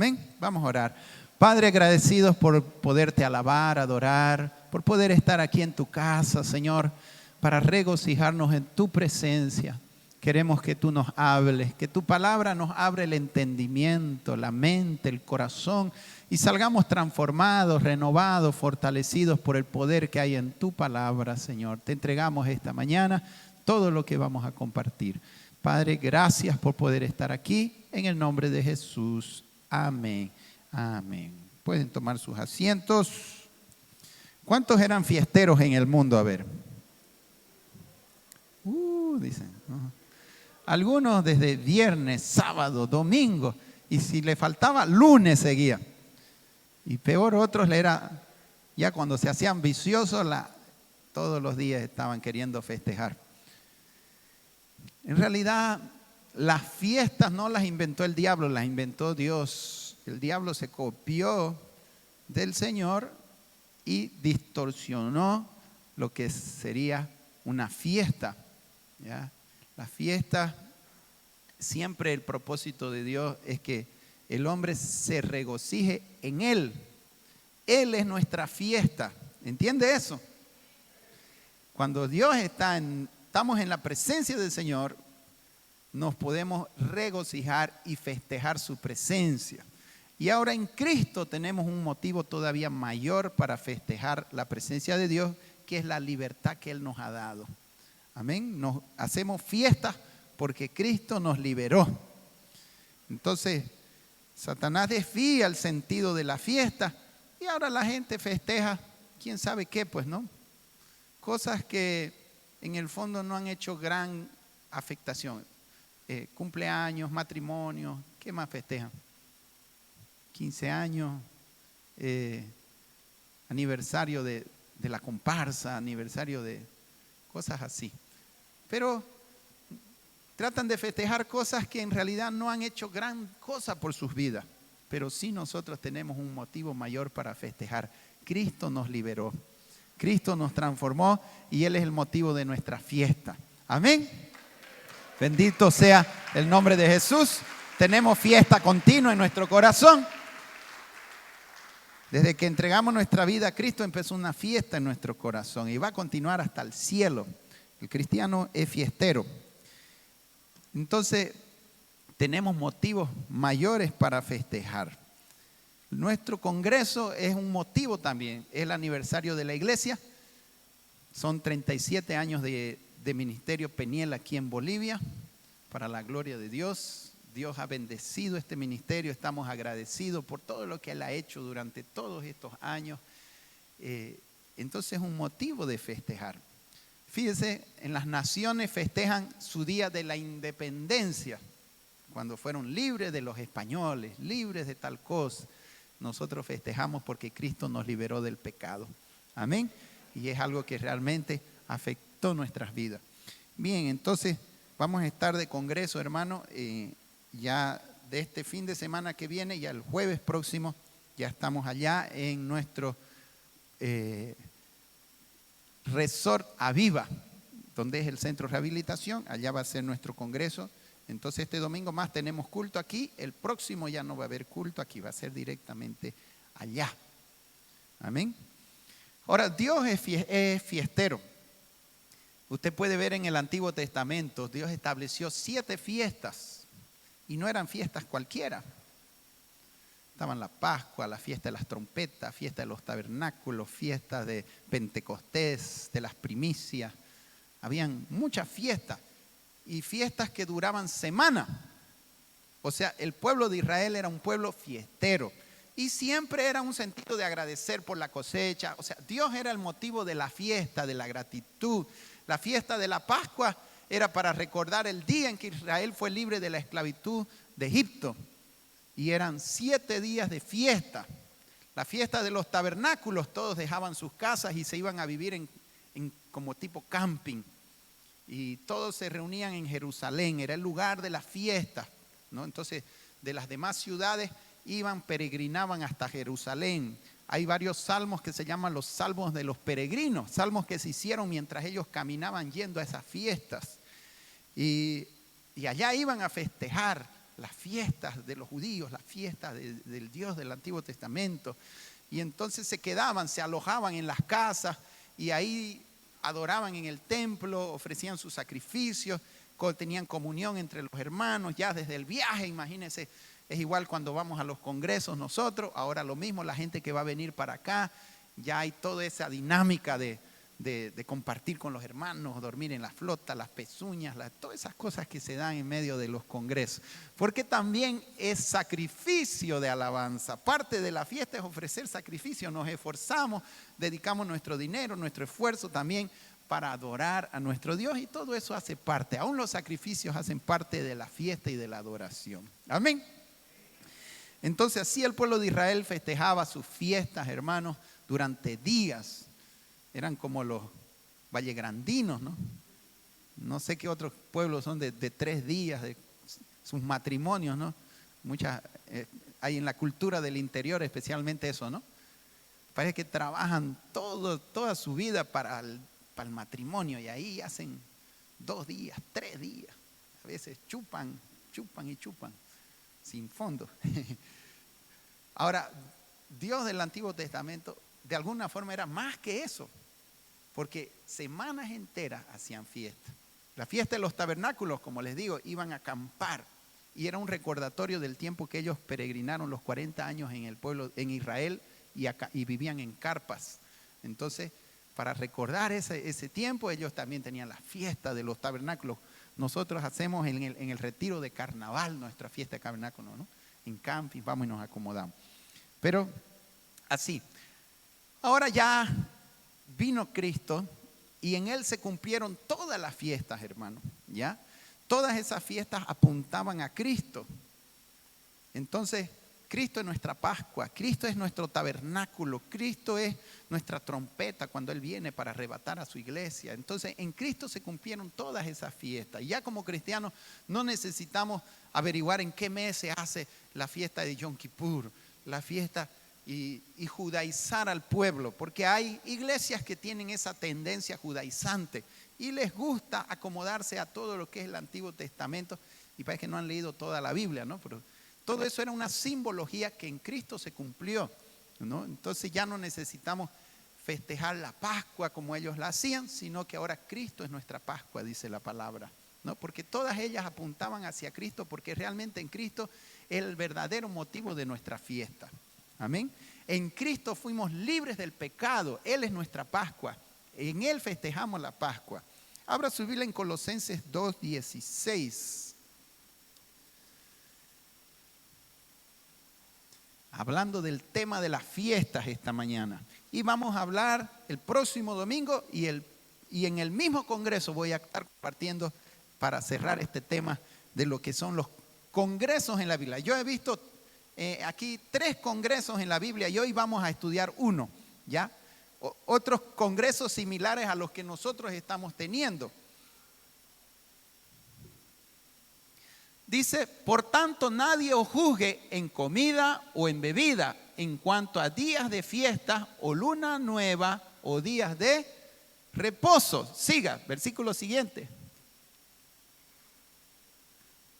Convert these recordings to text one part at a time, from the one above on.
Amén. Vamos a orar. Padre, agradecidos por poderte alabar, adorar, por poder estar aquí en tu casa, Señor, para regocijarnos en tu presencia. Queremos que tú nos hables, que tu palabra nos abra el entendimiento, la mente, el corazón y salgamos transformados, renovados, fortalecidos por el poder que hay en tu palabra, Señor. Te entregamos esta mañana todo lo que vamos a compartir. Padre, gracias por poder estar aquí en el nombre de Jesús. Amén. Amén. Pueden tomar sus asientos. ¿Cuántos eran fiesteros en el mundo? A ver. Dicen. Algunos desde viernes, sábado, domingo. Y si le faltaba, lunes seguía. Y peor, otros le era, ya cuando se hacían viciosos, todos los días estaban queriendo festejar. En realidad, las fiestas no las inventó el diablo, las inventó Dios. El diablo se copió del Señor y distorsionó lo que sería una fiesta, ¿ya? La fiesta, siempre el propósito de Dios es que el hombre se regocije en Él. Él es nuestra fiesta. ¿Entiende eso? Cuando Dios estamos en la presencia del Señor, nos podemos regocijar y festejar su presencia. Y ahora en Cristo tenemos un motivo todavía mayor para festejar la presencia de Dios, que es la libertad que Él nos ha dado. Amén. Nos hacemos fiestas porque Cristo nos liberó. Entonces, Satanás desvía el sentido de la fiesta y ahora la gente festeja, quién sabe qué, pues, ¿no? Cosas que en el fondo no han hecho gran afectación. Cumpleaños, matrimonios, ¿qué más festejan? 15 años, aniversario de la comparsa, aniversario de cosas así. Pero tratan de festejar cosas que en realidad no han hecho gran cosa por sus vidas. Pero sí nosotros tenemos un motivo mayor para festejar. Cristo nos liberó, Cristo nos transformó y Él es el motivo de nuestra fiesta. Amén. Bendito sea el nombre de Jesús. Tenemos fiesta continua en nuestro corazón. Desde que entregamos nuestra vida a Cristo empezó una fiesta en nuestro corazón y va a continuar hasta el cielo. El cristiano es fiestero. Entonces, tenemos motivos mayores para festejar. Nuestro congreso es un motivo también. Es el aniversario de la iglesia. Son 37 años de ministerio Peniel aquí en Bolivia. Para la gloria de Dios. Dios ha bendecido este ministerio. Estamos agradecidos por todo lo que Él ha hecho durante todos estos años. Entonces es un motivo de festejar. Fíjese, en las naciones festejan su día de la independencia, cuando fueron libres de los españoles, libres de tal cosa. Nosotros festejamos porque Cristo nos liberó del pecado. Amén. Y es algo que realmente afectó nuestras vidas. Bien, entonces vamos a estar de congreso, hermano, ya de este fin de semana que viene, ya el jueves próximo, ya estamos allá en nuestro Resort Aviva, donde es el centro de rehabilitación. Allá va a ser nuestro congreso. Entonces este domingo más tenemos culto aquí. El próximo ya no va a haber culto aquí, va a ser directamente allá. Amén. Ahora, Dios es fiestero. Usted puede ver en el Antiguo Testamento, Dios estableció 7 fiestas y no eran fiestas cualquiera. Estaban la Pascua, la fiesta de las trompetas, fiesta de los tabernáculos, fiesta de Pentecostés, de las primicias. Habían muchas fiestas y fiestas que duraban semanas. O sea, el pueblo de Israel era un pueblo fiestero y siempre era un sentido de agradecer por la cosecha. O sea, Dios era el motivo de la fiesta, de la gratitud. La fiesta de la Pascua era para recordar el día en que Israel fue libre de la esclavitud de Egipto. Y eran 7 días de fiesta. La fiesta de los tabernáculos, todos dejaban sus casas y se iban a vivir en como tipo camping. Y todos se reunían en Jerusalén, era el lugar de la fiesta, ¿no? Entonces, de las demás ciudades peregrinaban hasta Jerusalén. Hay varios salmos que se llaman los salmos de los peregrinos, salmos que se hicieron mientras ellos caminaban yendo a esas fiestas. Y allá iban a festejar las fiestas de los judíos, las fiestas del Dios del Antiguo Testamento. Y entonces se quedaban, se alojaban en las casas y ahí adoraban en el templo, ofrecían sus sacrificios, tenían comunión entre los hermanos, ya desde el viaje, imagínense, es igual cuando vamos a los congresos nosotros, ahora lo mismo, la gente que va a venir para acá, ya hay toda esa dinámica de compartir con los hermanos, dormir en la flota, las pezuñas, todas esas cosas que se dan en medio de los congresos. Porque también es sacrificio de alabanza. Parte de la fiesta es ofrecer sacrificio, nos esforzamos, dedicamos nuestro dinero, nuestro esfuerzo también para adorar a nuestro Dios y todo eso hace parte. Aún los sacrificios hacen parte de la fiesta y de la adoración. Amén. Entonces así el pueblo de Israel festejaba sus fiestas, hermanos, durante días. Eran como los vallegrandinos, ¿no? No sé qué otros pueblos son de 3 días, de sus matrimonios, ¿no? Muchas, hay en la cultura del interior especialmente eso, ¿no? Parece que trabajan toda su vida para el matrimonio y ahí hacen 2 días, 3 días. A veces chupan y chupan, sin fondo. Ahora, Dios del Antiguo Testamento de alguna forma era más que eso, porque semanas enteras hacían fiesta. La fiesta de los tabernáculos, como les digo, iban a acampar y era un recordatorio del tiempo que ellos peregrinaron los 40 años en el pueblo, en Israel y vivían en carpas. Entonces, para recordar ese tiempo, ellos también tenían la fiesta de los tabernáculos. Nosotros hacemos en el retiro de carnaval nuestra fiesta de tabernáculos, ¿no? En camping, vamos y nos acomodamos. Pero así. Ahora ya vino Cristo y en Él se cumplieron todas las fiestas, hermanos, ¿ya? Todas esas fiestas apuntaban a Cristo. Entonces, Cristo es nuestra Pascua, Cristo es nuestro tabernáculo, Cristo es nuestra trompeta cuando Él viene para arrebatar a su iglesia. Entonces, en Cristo se cumplieron todas esas fiestas. Y ya como cristianos no necesitamos averiguar en qué mes se hace la fiesta de Yom Kippur, la fiesta y judaizar al pueblo, porque hay iglesias que tienen esa tendencia judaizante y les gusta acomodarse a todo lo que es el Antiguo Testamento y parece que no han leído toda la Biblia, ¿no? Pero todo eso era una simbología que en Cristo se cumplió, ¿no? Entonces ya no necesitamos festejar la Pascua como ellos la hacían, sino que ahora Cristo es nuestra Pascua, dice la palabra, ¿no? Porque todas ellas apuntaban hacia Cristo, porque realmente en Cristo es el verdadero motivo de nuestra fiesta. Amén. En Cristo fuimos libres del pecado, Él es nuestra Pascua, en Él festejamos la Pascua. Abra su Biblia en Colosenses 2:16. Hablando del tema de las fiestas esta mañana. Y vamos a hablar el próximo domingo y en el mismo congreso voy a estar compartiendo para cerrar este tema de lo que son los congresos en la Biblia. Yo he visto aquí 3 congresos en la Biblia y hoy vamos a estudiar uno, ¿ya? Otros congresos similares a los que nosotros estamos teniendo. Dice, por tanto nadie os juzgue en comida o en bebida, en cuanto a días de fiesta o luna nueva o días de reposo. Siga, versículo siguiente.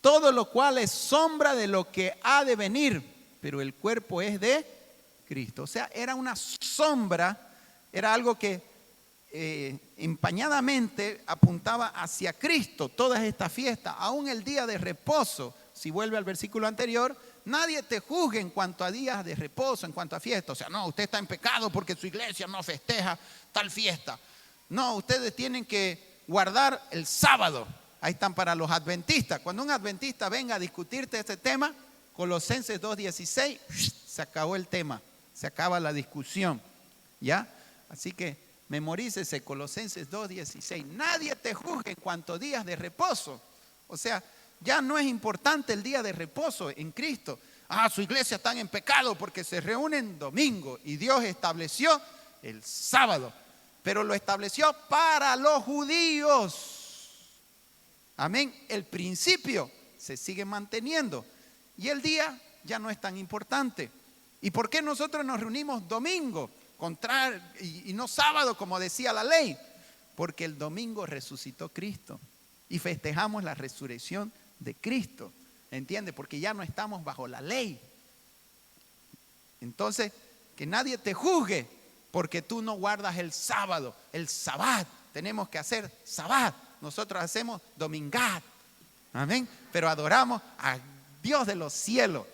Todo lo cual es sombra de lo que ha de venir, pero el cuerpo es de Cristo. O sea, era una sombra, era algo que empañadamente apuntaba hacia Cristo. Todas estas fiestas, aún el día de reposo, si vuelve al versículo anterior, nadie te juzgue en cuanto a días de reposo, en cuanto a fiesta. O sea, no, usted está en pecado porque su iglesia no festeja tal fiesta. No, ustedes tienen que guardar el sábado. Ahí están para los adventistas. Cuando un adventista venga a discutirte este tema, Colosenses 2:16, se acabó el tema, se acaba la discusión, ¿ya? Así que memorícese Colosenses 2:16. Nadie te juzgue en cuanto a días de reposo. O sea, ya no es importante el día de reposo en Cristo. Su iglesia está en pecado porque se reúnen domingo y Dios estableció el sábado, pero lo estableció para los judíos. Amén. El principio se sigue manteniendo y el día ya no es tan importante. ¿Y por qué nosotros nos reunimos domingo y no sábado como decía la ley? Porque el domingo resucitó Cristo y festejamos la resurrección de Cristo. ¿entiendes? Porque ya no estamos bajo la ley. Entonces, que nadie te juzgue porque tú no guardas el sábado, el sabbat. Tenemos que hacer sabbat. Nosotros hacemos domingat. Amén. Pero adoramos a Dios de los cielos.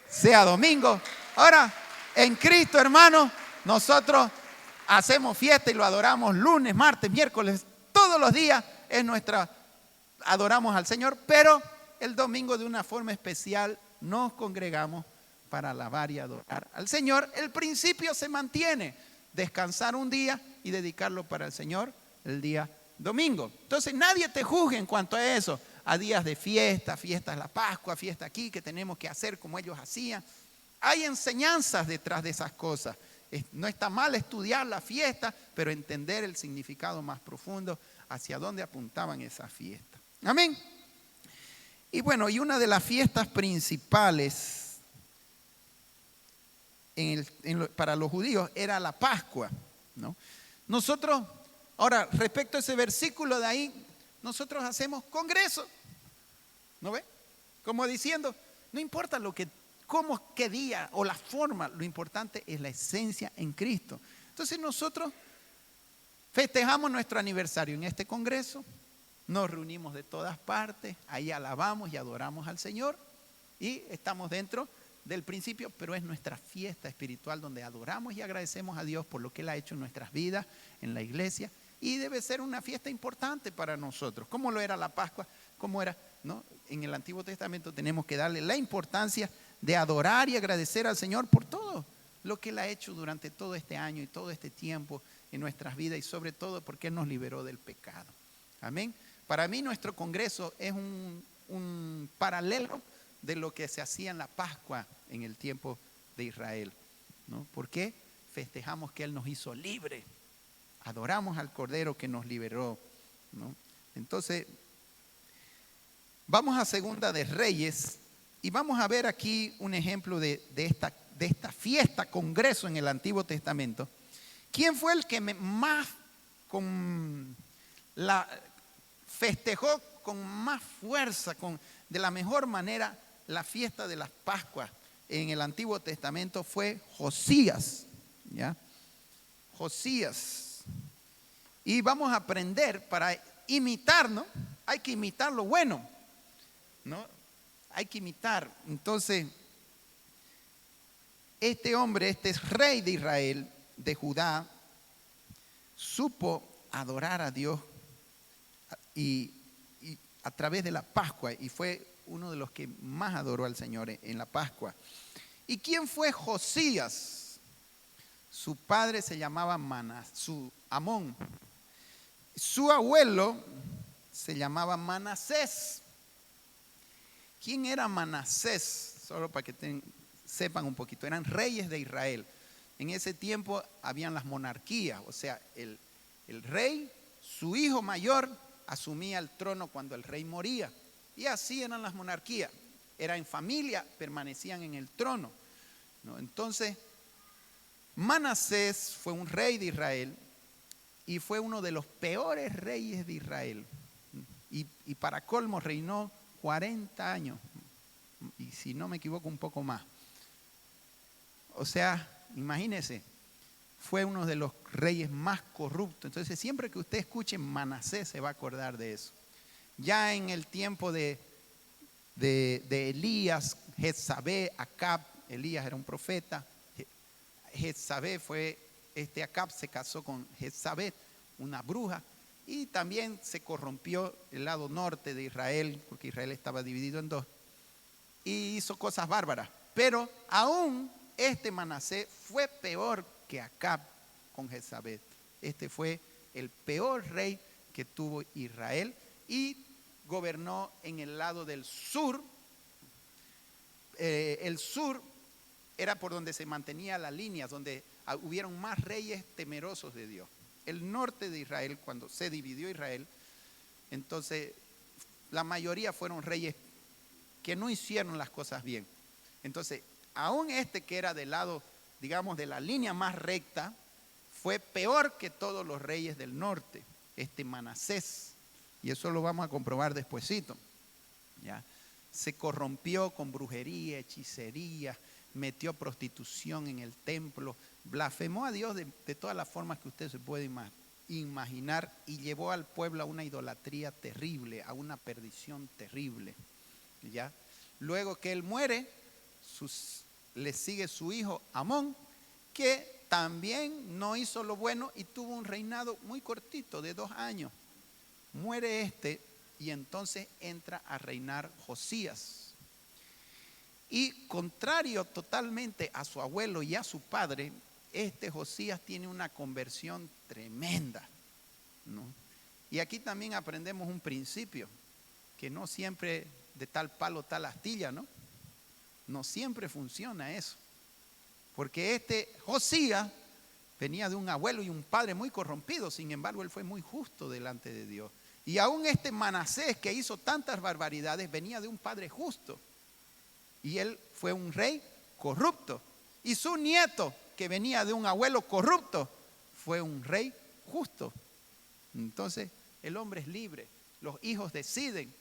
Sea domingo. Ahora, en Cristo, hermano, nosotros hacemos fiesta y lo adoramos lunes, martes, miércoles. Todos los días es adoramos al Señor. Pero el domingo de una forma especial nos congregamos para alabar y adorar al Señor. El principio se mantiene, descansar un día y dedicarlo para el Señor el día domingo. Entonces nadie te juzgue en cuanto a eso, a días de fiesta, fiestas la Pascua, fiesta aquí, que tenemos que hacer como ellos hacían. Hay enseñanzas detrás de esas cosas. No está mal estudiar la fiesta, pero entender el significado más profundo hacia dónde apuntaban esas fiestas. Amén. Y bueno, y una de las fiestas principales para los judíos era la Pascua, ¿no? Nosotros, ahora, respecto a ese versículo de ahí, nosotros hacemos congreso, ¿no ve? Como diciendo, no importa cómo, qué día o la forma, lo importante es la esencia en Cristo. Entonces nosotros festejamos nuestro aniversario en este congreso, nos reunimos de todas partes, ahí alabamos y adoramos al Señor y estamos dentro del principio, pero es nuestra fiesta espiritual donde adoramos y agradecemos a Dios por lo que Él ha hecho en nuestras vidas, en la iglesia, y debe ser una fiesta importante para nosotros. ¿Cómo lo era la Pascua? ¿Cómo era? ¿No? En el Antiguo Testamento tenemos que darle la importancia de adorar y agradecer al Señor por todo lo que Él ha hecho durante todo este año y todo este tiempo en nuestras vidas, y sobre todo porque Él nos liberó del pecado. Amén. Para mí nuestro congreso es un paralelo de lo que se hacía en la Pascua en el tiempo de Israel, ¿no? Porque festejamos que Él nos hizo libre, adoramos al Cordero que nos liberó, ¿no? Entonces, vamos a Segunda de Reyes y vamos a ver aquí un ejemplo de esta fiesta, congreso en el Antiguo Testamento. ¿Quién fue el que más festejó con más fuerza, de la mejor manera, la fiesta de las Pascuas en el Antiguo Testamento? Fue Josías, ¿ya? Josías. Y vamos a aprender para imitar, ¿no? Hay que imitar lo bueno, ¿no? Hay que imitar. Entonces, este hombre, este rey de Israel, de Judá, supo adorar a Dios y a través de la Pascua, y fue uno de los que más adoró al Señor en la Pascua. ¿Y quién fue Josías? Su padre se llamaba Amón. Su abuelo se llamaba Manasés. ¿Quién era Manasés? Solo para que sepan un poquito. Eran reyes de Israel. En ese tiempo habían las monarquías, o sea, el rey, su hijo mayor, asumía el trono cuando el rey moría. Y así eran las monarquías. Eran en familia, permanecían en el trono, ¿no? Entonces, Manasés fue un rey de Israel y fue uno de los peores reyes de Israel. Y para colmo reinó 40 años. Y si no me equivoco, un poco más. O sea, imagínense, fue uno de los reyes más corruptos. Entonces, siempre que usted escuche Manasés, se va a acordar de eso. Ya en el tiempo de Elías, Jezabel, Acab, Elías era un profeta. Jezabel Acab se casó con Jezabel, una bruja, y también se corrompió el lado norte de Israel, porque Israel estaba dividido en dos, y hizo cosas bárbaras. Pero aún Manasés fue peor que Acab con Jezabel. Este fue el peor rey que tuvo Israel y gobernó en el lado del sur. El sur era por donde se mantenía la línea, donde hubieron más reyes temerosos de Dios. El norte de Israel, cuando se dividió Israel, entonces la mayoría fueron reyes que no hicieron las cosas bien. Entonces, aún que era del lado, digamos, de la línea más recta, fue peor que todos los reyes del norte, Manasés. Y eso lo vamos a comprobar despuesito, ¿ya? se corrompió con brujería, hechicería, metió prostitución en el templo, blasfemó a Dios de todas las formas que usted se puede imaginar y llevó al pueblo a una idolatría terrible, a una perdición terrible. ¿Ya? Luego que él muere, le sigue su hijo Amón, que también no hizo lo bueno y tuvo un reinado muy cortito de 2 años. Muere este y entonces entra a reinar Josías. Y contrario totalmente a su abuelo y a su padre, este Josías tiene una conversión tremenda, ¿no? Y aquí también aprendemos un principio, que no siempre de tal palo tal astilla, ¿no? No siempre funciona eso. Porque este Josías venía de un abuelo y un padre muy corrompidos, sin embargo él fue muy justo delante de Dios. Y aún este Manasés, que hizo tantas barbaridades, venía de un padre justo. Y él fue un rey corrupto. Y su nieto, que venía de un abuelo corrupto, fue un rey justo. Entonces el hombre es libre, los hijos deciden.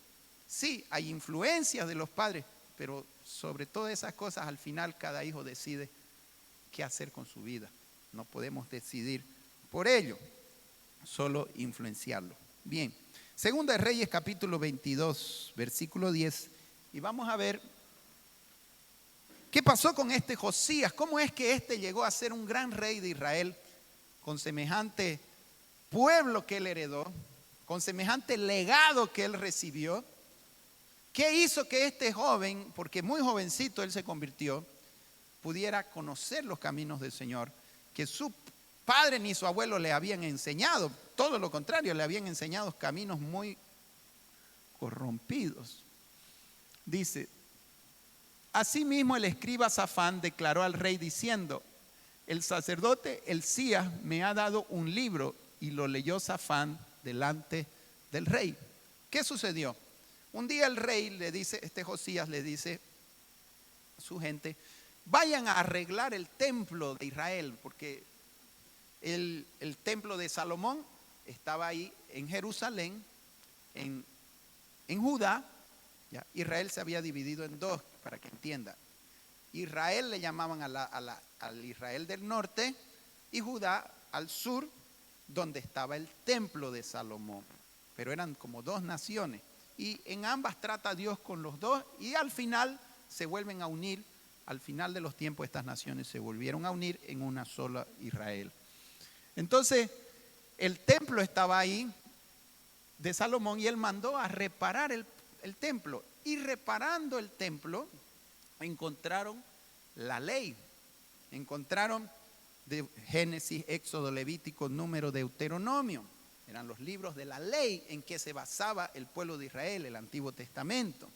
Sí, hay influencias de los padres, pero sobre todas esas cosas al final cada hijo decide qué hacer con su vida. No podemos decidir por ello, solo influenciarlo. Bien, Segunda de Reyes capítulo 22, versículo 10, y vamos a ver qué pasó con este Josías, cómo es que este llegó a ser un gran rey de Israel con semejante pueblo que él heredó, con semejante legado que él recibió. ¿Qué hizo que este joven, porque muy jovencito él se convirtió, pudiera conocer los caminos del Señor, que su padre ni su abuelo le habían enseñado? Todo lo contrario, le habían enseñado caminos muy corrompidos. Dice: asimismo el escriba Safán declaró al rey diciendo: el sacerdote Hilcías me ha dado un libro. Y lo leyó Safán delante del rey. ¿Qué sucedió? Un día el rey le dice, Josías le dice a su gente: vayan a arreglar el templo de Israel, porque el templo de Salomón estaba ahí en Jerusalén, en Judá. ¿Ya? Israel se había dividido en 2, para que entienda. Israel le llamaban al Israel del norte y Judá al sur, donde estaba el templo de Salomón. Pero eran como 2 naciones. Y en ambas trata Dios con los 2 y al final se vuelven a unir. Al final de los tiempos estas naciones se volvieron a unir en una sola Israel. Entonces el templo estaba ahí de Salomón y él mandó a reparar el templo. Y reparando el templo encontraron la ley. Encontraron de Génesis, Éxodo, Levítico, Número, Deuteronomio. Eran los libros de la ley en que se basaba el pueblo de Israel, el Antiguo Testamento.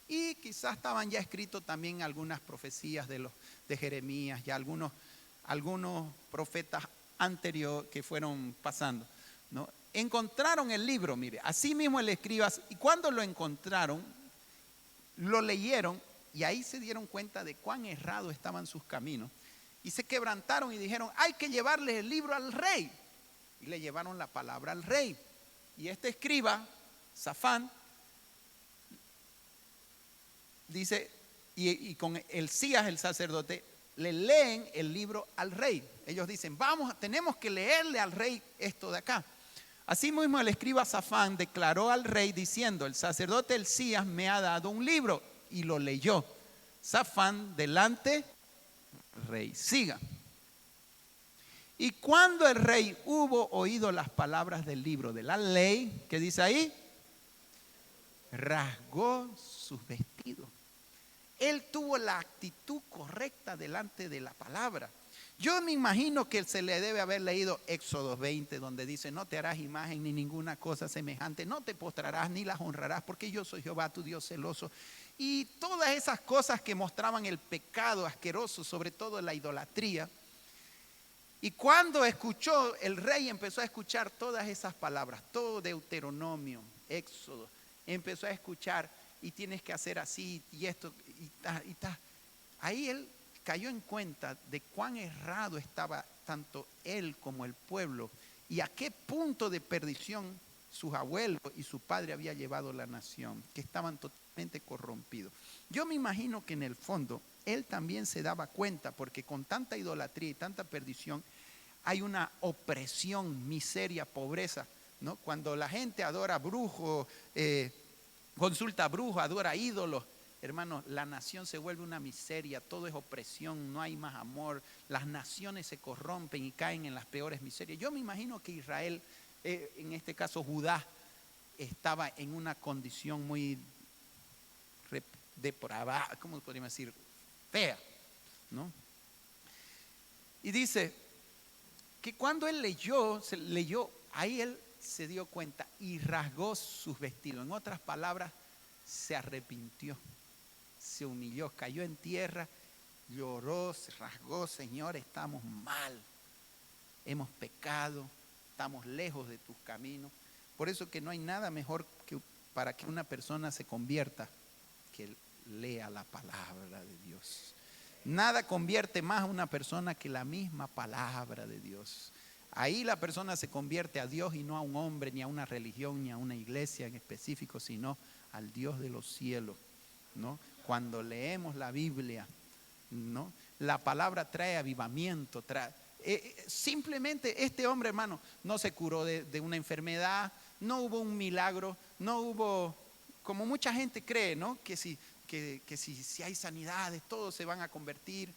Y quizás estaban ya escritos también algunas profecías de Jeremías, ya algunos profetas anteriores que fueron pasando, ¿no? Encontraron el libro, mire, así mismo el escriba, y cuando lo encontraron, lo leyeron y ahí se dieron cuenta de cuán errados estaban sus caminos. Y se quebrantaron y dijeron: hay que llevarle el libro al rey. Y le llevaron la palabra al rey. Y este escriba, Safán, dice, y con Hilcías el sacerdote, le leen el libro al rey. Ellos dicen: tenemos que leerle al rey esto de acá. Así mismo el escriba Safán declaró al rey diciendo: el sacerdote Hilcías me ha dado un libro. Y lo leyó Safán delante rey. Siga. Y cuando el rey hubo oído las palabras del libro de la ley, ¿qué dice ahí? Rasgó sus vestidos. Él tuvo la actitud correcta delante de la palabra. Yo me imagino que se le debe haber leído Éxodo 20, donde dice: no te harás imagen ni ninguna cosa semejante, no te postrarás ni las honrarás, porque yo soy Jehová tu Dios celoso. Y todas esas cosas que mostraban el pecado asqueroso, sobre todo la idolatría. Y cuando escuchó, el rey empezó a escuchar todas esas palabras, todo Deuteronomio, Éxodo, empezó a escuchar: y tienes que hacer así, y esto, y ta. Ahí él cayó en cuenta de cuán errado estaba tanto él como el pueblo, y a qué punto de perdición sus abuelos y su padre había llevado la nación, que estaban totalmente corrompidos. Yo me imagino que en el fondo él también se daba cuenta, porque con tanta idolatría y tanta perdición hay una opresión, miseria, pobreza, ¿no? Cuando la gente adora brujos, consulta a brujos, adora ídolos, hermanos, la nación se vuelve una miseria, todo es opresión, no hay más amor, las naciones se corrompen y caen en las peores miserias. Yo me imagino que Israel, en este caso Judá, estaba en una condición muy depravada, ¿cómo podríamos decir? Fea, ¿no? Y dice que cuando él leyó, ahí él se dio cuenta y rasgó sus vestidos. En otras palabras, se arrepintió, se humilló, cayó en tierra, lloró, se rasgó. Señor, estamos mal, hemos pecado, estamos lejos de tus caminos. Por eso que no hay nada mejor para que una persona se convierta que lea la palabra de Dios. Nada convierte más a una persona que la misma palabra de Dios. Ahí la persona se convierte a Dios y no a un hombre, ni a una religión, ni a una iglesia en específico, sino al Dios de los cielos, ¿no? Cuando leemos la Biblia, ¿no? La palabra trae avivamiento, simplemente este hombre, hermano, no se curó de una enfermedad, no hubo un milagro, no hubo, como mucha gente cree, ¿no? Que si hay sanidades, todos se van a convertir.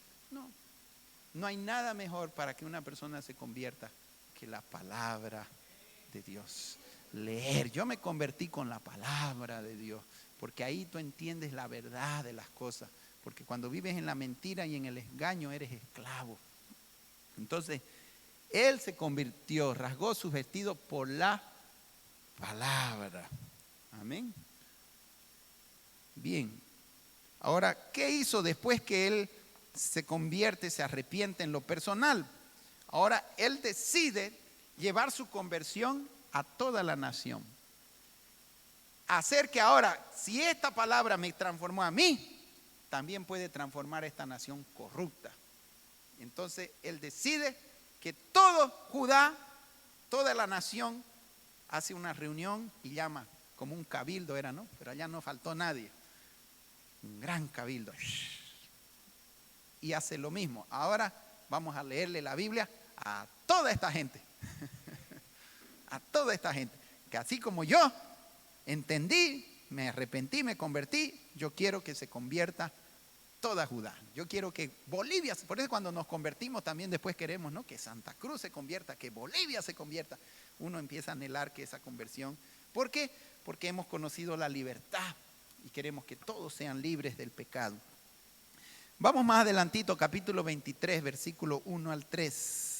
No hay nada mejor para que una persona se convierta que la palabra de Dios. Leer, yo me convertí con la palabra de Dios, porque ahí tú entiendes la verdad de las cosas, porque cuando vives en la mentira y en el engaño eres esclavo. Entonces, él se convirtió, rasgó sus vestidos por la palabra. Amén. Bien. Ahora, ¿qué hizo después que él se convierte, se arrepiente en lo personal? Ahora, él decide llevar su conversión a toda la nación. Hacer que ahora, si esta palabra me transformó a mí, también puede transformar a esta nación corrupta. Entonces, él decide que todo Judá, toda la nación, hace una reunión y llama, como un cabildo era, ¿no? Pero allá no faltó nadie. Un gran cabildo. Y hace lo mismo. Ahora vamos a leerle la Biblia a toda esta gente. A toda esta gente. Que así como yo entendí, me arrepentí, me convertí, yo quiero que se convierta toda Judá. Yo quiero que Bolivia, por eso cuando nos convertimos también después queremos, ¿no? Que Santa Cruz se convierta, que Bolivia se convierta. Uno empieza a anhelar que esa conversión. ¿Por qué? Porque hemos conocido la libertad y queremos que todos sean libres del pecado. Vamos más adelantito, capítulo 23, versículo 1 al 3.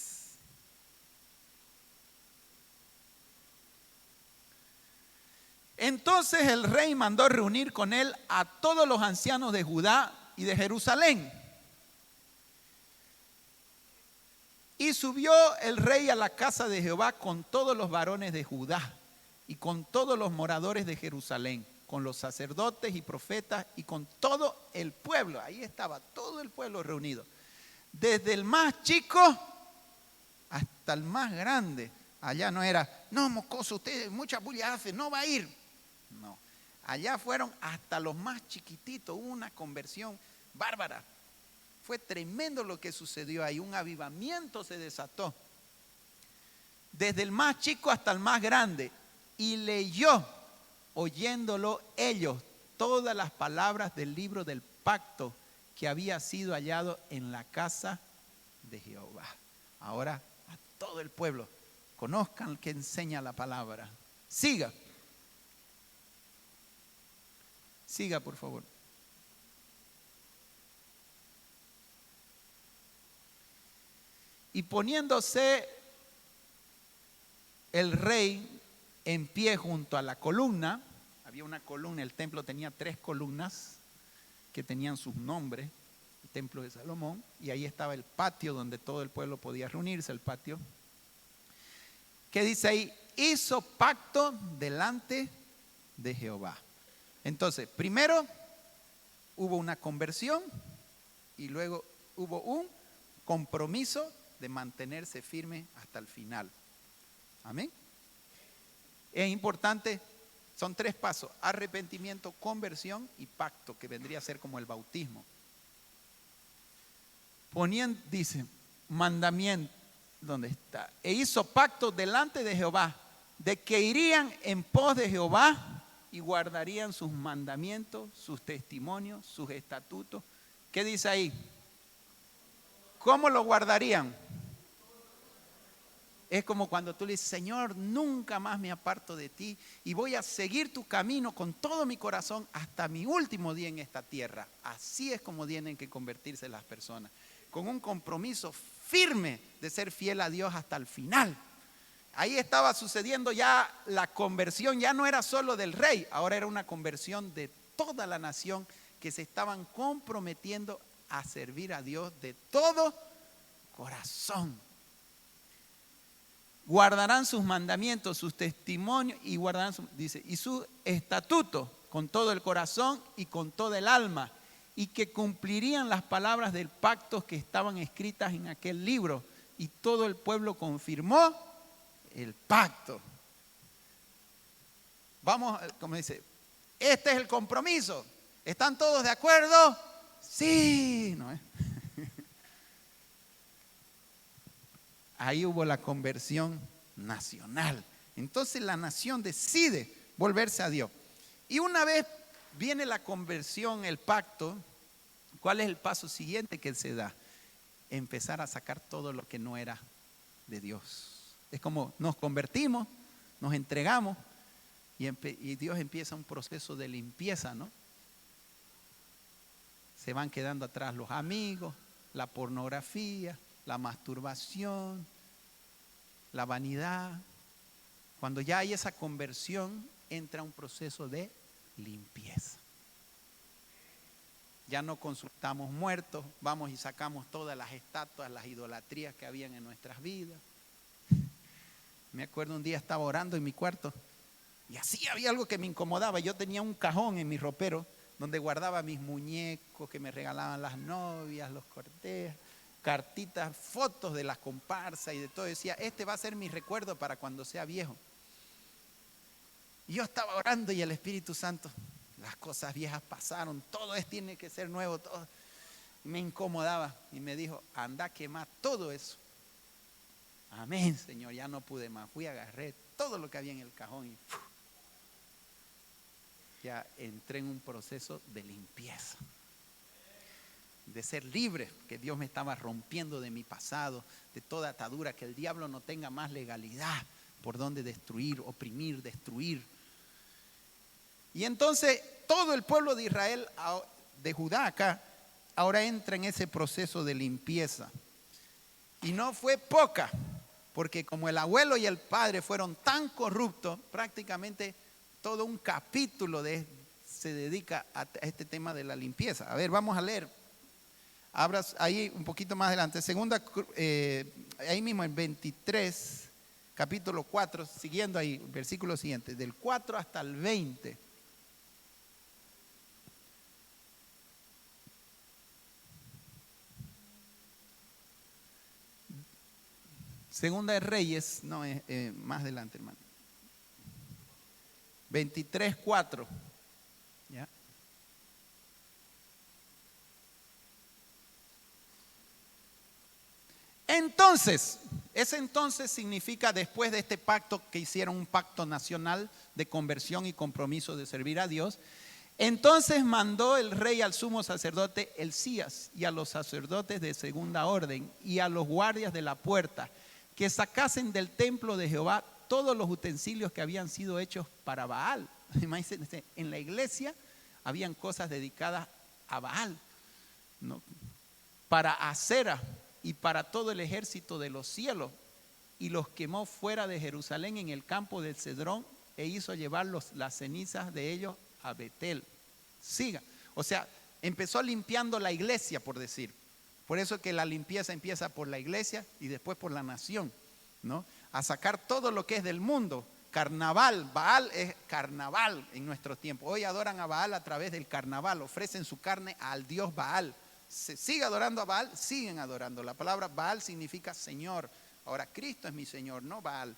Entonces el rey mandó reunir con él a todos los ancianos de Judá y de Jerusalén. Y subió el rey a la casa de Jehová con todos los varones de Judá y con todos los moradores de Jerusalén, con los sacerdotes y profetas y con todo el pueblo. Ahí estaba todo el pueblo reunido. Desde el más chico hasta el más grande. Allá no era, no, mocoso, usted mucha bulla hace, no va a ir. No, allá fueron hasta los más chiquititos, hubo una conversión bárbara. Fue tremendo lo que sucedió ahí, un avivamiento se desató. Desde el más chico hasta el más grande. Y leyó, oyéndolo ellos, todas las palabras del libro del pacto que había sido hallado en la casa de Jehová. Ahora a todo el pueblo, conozcan que enseña la palabra. Siga. Siga, por favor. Y poniéndose el rey en pie junto a la columna, había una columna, el templo tenía 3 columnas que tenían sus nombres, el templo de Salomón, y ahí estaba el patio donde todo el pueblo podía reunirse, el patio. ¿Qué dice ahí? Hizo pacto delante de Jehová. Entonces, primero hubo una conversión y luego hubo un compromiso de mantenerse firme hasta el final. Amén. Es importante, son 3 pasos: arrepentimiento, conversión y pacto, que vendría a ser como el bautismo. Dice, mandamiento, ¿dónde está? E hizo pacto delante de Jehová, de que irían en pos de Jehová y guardarían sus mandamientos, sus testimonios, sus estatutos. ¿Qué dice ahí? ¿Cómo lo guardarían? Es como cuando tú le dices: Señor, nunca más me aparto de ti y voy a seguir tu camino con todo mi corazón hasta mi último día en esta tierra. Así es como tienen que convertirse las personas, con un compromiso firme de ser fiel a Dios hasta el final. Ahí estaba sucediendo ya la conversión, ya no era solo del rey, ahora era una conversión de toda la nación, que se estaban comprometiendo a servir a Dios de todo corazón. Guardarán sus mandamientos, sus testimonios y guardarán y sus estatutos con todo el corazón y con toda el alma, y que cumplirían las palabras del pacto que estaban escritas en aquel libro. Y todo el pueblo confirmó el pacto. Vamos, como dice, este es el compromiso. ¿Están todos de acuerdo? Sí, ¿no es? Ahí hubo la conversión nacional. Entonces la nación decide volverse a Dios. Y una vez viene la conversión, el pacto, ¿cuál es el paso siguiente que se da? Empezar a sacar todo lo que no era de Dios. Es como nos convertimos, nos entregamos y Dios empieza un proceso de limpieza, ¿no? Se van quedando atrás los amigos, la pornografía, la masturbación, la vanidad. Cuando ya hay esa conversión, entra un proceso de limpieza. Ya no consultamos muertos, vamos y sacamos todas las estatuas, las idolatrías que habían en nuestras vidas. Me acuerdo un día estaba orando en mi cuarto y así había algo que me incomodaba. Yo tenía un cajón en mi ropero donde guardaba mis muñecos que me regalaban las novias, los cortejos, cartitas, fotos de las comparsas y de todo. Decía, este va a ser mi recuerdo para cuando sea viejo. Y yo estaba orando y el Espíritu Santo, las cosas viejas pasaron, todo tiene que ser nuevo, todo. Me incomodaba y me dijo, anda a quemar todo eso. Amén, Señor, ya no pude más. Fui, agarré todo lo que había en el cajón y ya entré en un proceso de limpieza, de ser libre, que Dios me estaba rompiendo de mi pasado, de toda atadura, que el diablo no tenga más legalidad por donde destruir, oprimir, destruir. Y entonces todo el pueblo de Israel, de Judá acá, ahora entra en ese proceso de limpieza. Y no fue poca, porque como el abuelo y el padre fueron tan corruptos, prácticamente todo un capítulo se dedica a este tema de la limpieza. A ver, vamos a leer. Abras ahí un poquito más adelante. Ahí mismo en 23, capítulo 4, siguiendo ahí, versículo siguiente, del 4 hasta el 20. Segunda de Reyes, no, más adelante, hermano. 23, 4. ¿Ya? Entonces, ese entonces significa después de este pacto que hicieron, un pacto nacional de conversión y compromiso de servir a Dios. Entonces mandó el rey al sumo sacerdote Hilcías y a los sacerdotes de segunda orden y a los guardias de la puerta que sacasen del templo de Jehová todos los utensilios que habían sido hechos para Baal. Imagínense, en la iglesia habían cosas dedicadas a Baal, ¿no? Para Acera y para todo el ejército de los cielos, y los quemó fuera de Jerusalén en el campo del Cedrón e hizo llevar las cenizas de ellos a Betel. Siga, o sea, empezó limpiando la iglesia, por decir. Por eso que la limpieza empieza por la iglesia y después por la nación, ¿no? A sacar todo lo que es del mundo. Carnaval, Baal es carnaval en nuestro tiempo. Hoy adoran a Baal a través del carnaval, ofrecen su carne al dios Baal. Se sigue adorando a Baal, siguen adorando. La palabra Baal significa Señor. Ahora Cristo es mi Señor, no Baal.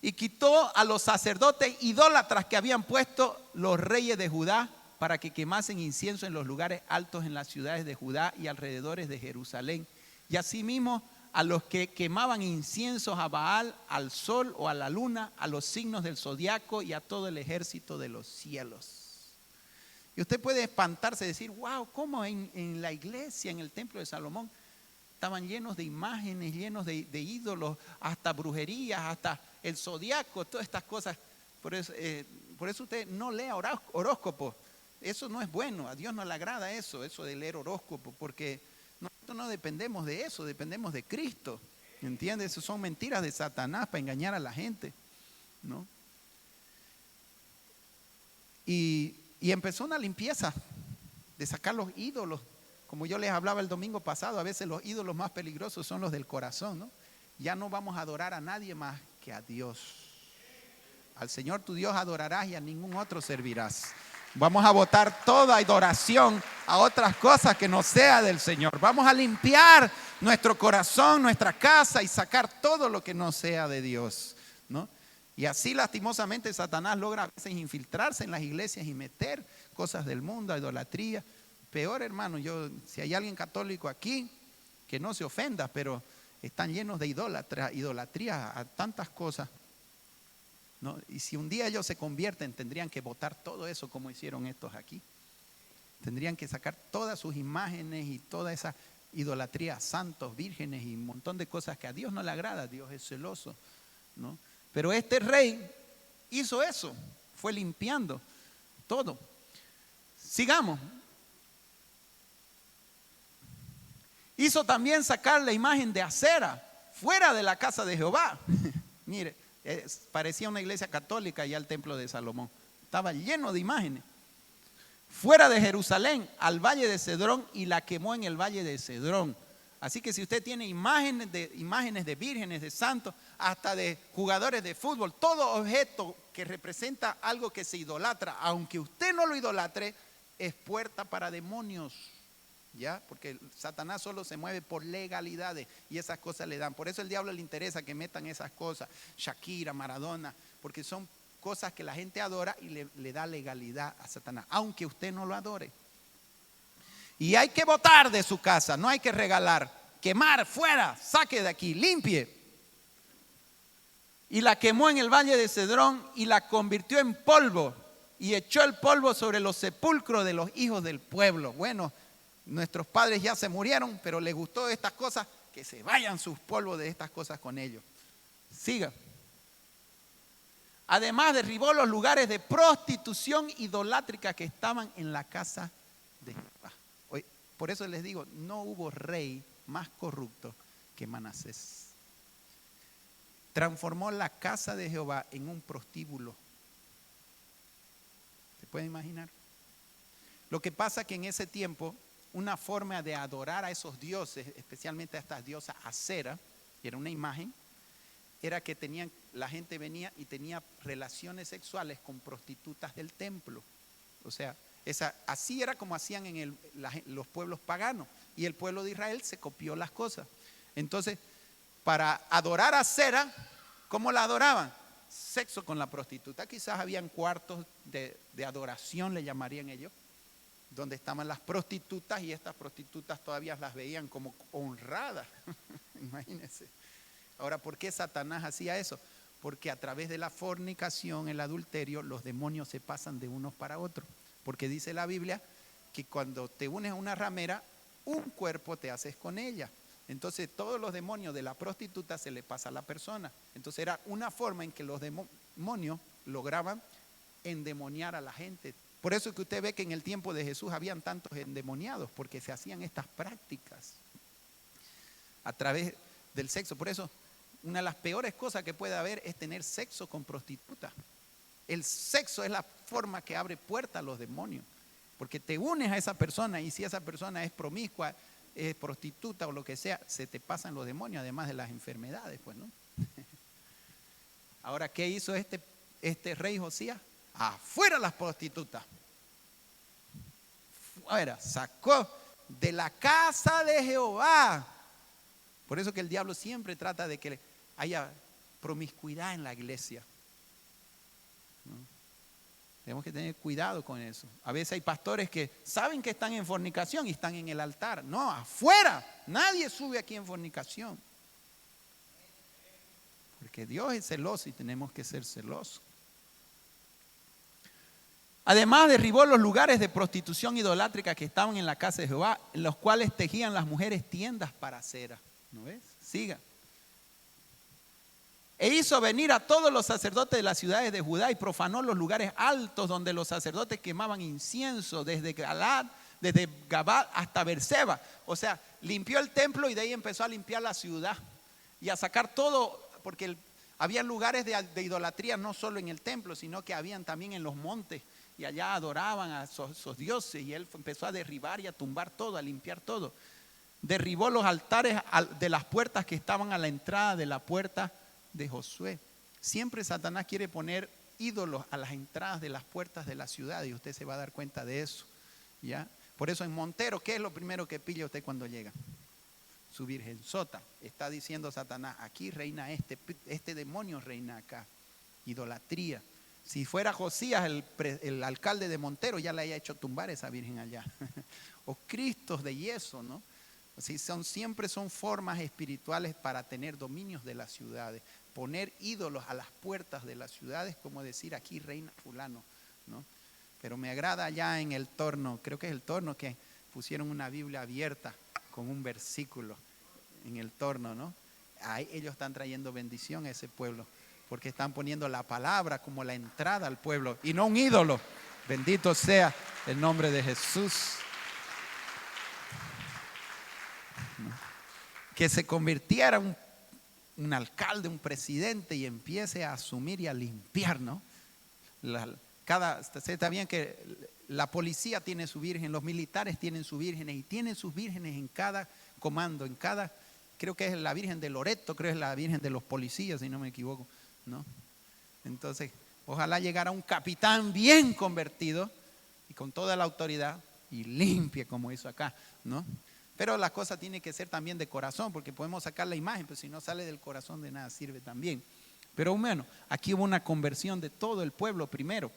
y quitó a los sacerdotes idólatras que habían puesto los reyes de Judá para que quemasen incienso en los lugares altos en las ciudades de Judá y alrededores de Jerusalén. Y asimismo a los que quemaban inciensos a Baal, al sol o a la luna, a los signos del zodiaco y a todo el ejército de los cielos. Y usted puede espantarse y decir, wow, ¿cómo en la iglesia, en el templo de Salomón, estaban llenos de imágenes, llenos de ídolos, hasta brujerías, hasta el zodiaco, todas estas cosas? Por eso usted no lea horóscopo. Eso no es bueno, a Dios no le agrada eso de leer horóscopo, porque nosotros no dependemos de eso, dependemos de Cristo. ¿Entiendes? Eso son mentiras de Satanás para engañar a la gente, ¿no? Y empezó una limpieza de sacar los ídolos. Como yo les hablaba el domingo pasado, a veces los ídolos más peligrosos son los del corazón, ¿no? Ya no vamos a adorar a nadie más que a Dios. Al Señor tu Dios adorarás y a ningún otro servirás. Vamos a botar toda adoración a otras cosas que no sea del Señor. Vamos a limpiar nuestro corazón, nuestra casa y sacar todo lo que no sea de Dios, ¿no? Y así lastimosamente Satanás logra a veces infiltrarse en las iglesias y meter cosas del mundo, idolatría. Peor, hermano, si hay alguien católico aquí, que no se ofenda, pero están llenos de idolatría a tantas cosas, ¿no? Y si un día ellos se convierten, tendrían que botar todo eso como hicieron estos aquí. Tendrían que sacar todas sus imágenes y toda esa idolatría a santos, vírgenes y un montón de cosas que a Dios no le agrada. Dios es celoso, ¿no? Pero este rey hizo eso, fue limpiando todo. Sigamos. Hizo también sacar la imagen de Acera fuera de la casa de Jehová. Mire, parecía una iglesia católica ya el templo de Salomón. Estaba lleno de imágenes. Fuera de Jerusalén, al valle de Cedrón, y la quemó en el valle de Cedrón. Así que si usted tiene imágenes de vírgenes, de santos, hasta de jugadores de fútbol, todo objeto que representa algo que se idolatra, aunque usted no lo idolatre, es puerta para demonios. ¿Ya? Porque Satanás solo se mueve por legalidades y esas cosas le dan. Por eso el diablo le interesa que metan esas cosas, Shakira, Maradona, porque son cosas que la gente adora y le da legalidad a Satanás, aunque usted no lo adore. Y hay que botar de su casa, no hay que regalar, quemar, fuera, saque de aquí, limpie. Y la quemó en el valle de Cedrón y la convirtió en polvo y echó el polvo sobre los sepulcros de los hijos del pueblo. Bueno, nuestros padres ya se murieron, pero les gustó estas cosas, que se vayan sus polvos de estas cosas con ellos. Siga. Además derribó los lugares de prostitución idolátrica que estaban en la casa de Jehová. Por eso les digo, no hubo rey más corrupto que Manasés. Transformó la casa de Jehová en un prostíbulo. ¿Se puede imaginar? Lo que pasa que en ese tiempo una forma de adorar a esos dioses, especialmente a estas diosas Acera, que era una imagen, era que la gente venía y tenía relaciones sexuales con prostitutas del templo. O sea, así era como hacían en los pueblos paganos, y el pueblo de Israel se copió las cosas. Entonces, para adorar a Acera, ¿cómo la adoraban? Sexo con la prostituta. Quizás habían cuartos de adoración, le llamarían ellos, donde estaban las prostitutas, y estas prostitutas todavía las veían como honradas. Imagínense. Ahora, ¿por qué Satanás hacía eso? Porque a través de la fornicación, el adulterio, los demonios se pasan de unos para otros. Porque dice la Biblia que cuando te unes a una ramera, un cuerpo te haces con ella. Entonces todos los demonios de la prostituta se le pasa a la persona. Entonces era una forma en que los demonios lograban endemoniar a la gente. Por eso es que usted ve que en el tiempo de Jesús habían tantos endemoniados, porque se hacían estas prácticas a través del sexo. Por eso una de las peores cosas que puede haber es tener sexo con prostitutas. El sexo es la forma que abre puerta a los demonios, porque te unes a esa persona, y si esa persona es promiscua, es prostituta o lo que sea, se te pasan los demonios, además de las enfermedades, pues, ¿no? Ahora, ¿qué hizo este rey Josías? Afuera las prostitutas. Fuera, sacó de la casa de Jehová. Por eso que el diablo siempre trata de que haya promiscuidad en la iglesia. ¿No? Tenemos que tener cuidado con eso. A veces hay pastores que saben que están en fornicación y están en el altar. No, afuera. Nadie sube aquí en fornicación. Porque Dios es celoso y tenemos que ser celosos. Además, derribó los lugares de prostitución idolátrica que estaban en la casa de Jehová, en los cuales tejían las mujeres tiendas para cera. ¿No ves? Siga. E hizo venir a todos los sacerdotes de las ciudades de Judá y profanó los lugares altos donde los sacerdotes quemaban incienso, desde Galad, desde Gabad hasta Berseba. O sea, limpió el templo y de ahí empezó a limpiar la ciudad y a sacar todo, porque había lugares de idolatría no solo en el templo, sino que habían también en los montes y allá adoraban a esos dioses, y él empezó a derribar y a tumbar todo, a limpiar todo. Derribó los altares de las puertas que estaban a la entrada de la puerta de Josué. Siempre Satanás quiere poner ídolos a las entradas de las puertas de la ciudad, y usted se va a dar cuenta de eso, ¿ya? Por eso en Montero, ¿qué es lo primero que pilla usted cuando llega? Su virgenzota. Está diciendo Satanás, aquí reina este demonio reina acá. Idolatría. Si fuera Josías el alcalde de Montero, ya le haya hecho tumbar esa virgen allá. O cristos de yeso, ¿no? Así siempre son formas espirituales para tener dominios de las ciudades. Poner ídolos a las puertas de las ciudades, como decir aquí reina fulano, ¿no? Pero me agrada allá en el torno, creo que es el torno, que pusieron una Biblia abierta con un versículo en el torno, ¿no? Ahí ellos están trayendo bendición a ese pueblo, porque están poniendo la palabra como la entrada al pueblo y no un ídolo. Bendito sea el nombre de Jesús. Que se convirtiera un alcalde, un presidente, y empiece a asumir y a limpiar, ¿no? Está bien que la policía tiene su virgen, los militares tienen su vírgenes, y tienen sus vírgenes en cada comando, creo que es la Virgen de Loreto, creo que es la Virgen de los policías, si no me equivoco, ¿no? Entonces, ojalá llegara un capitán bien convertido y con toda la autoridad y limpie como hizo acá, ¿no? Pero la cosa tiene que ser también de corazón, porque podemos sacar la imagen, pero si no sale del corazón de nada sirve también. Pero bueno, aquí hubo una conversión de todo el pueblo primero.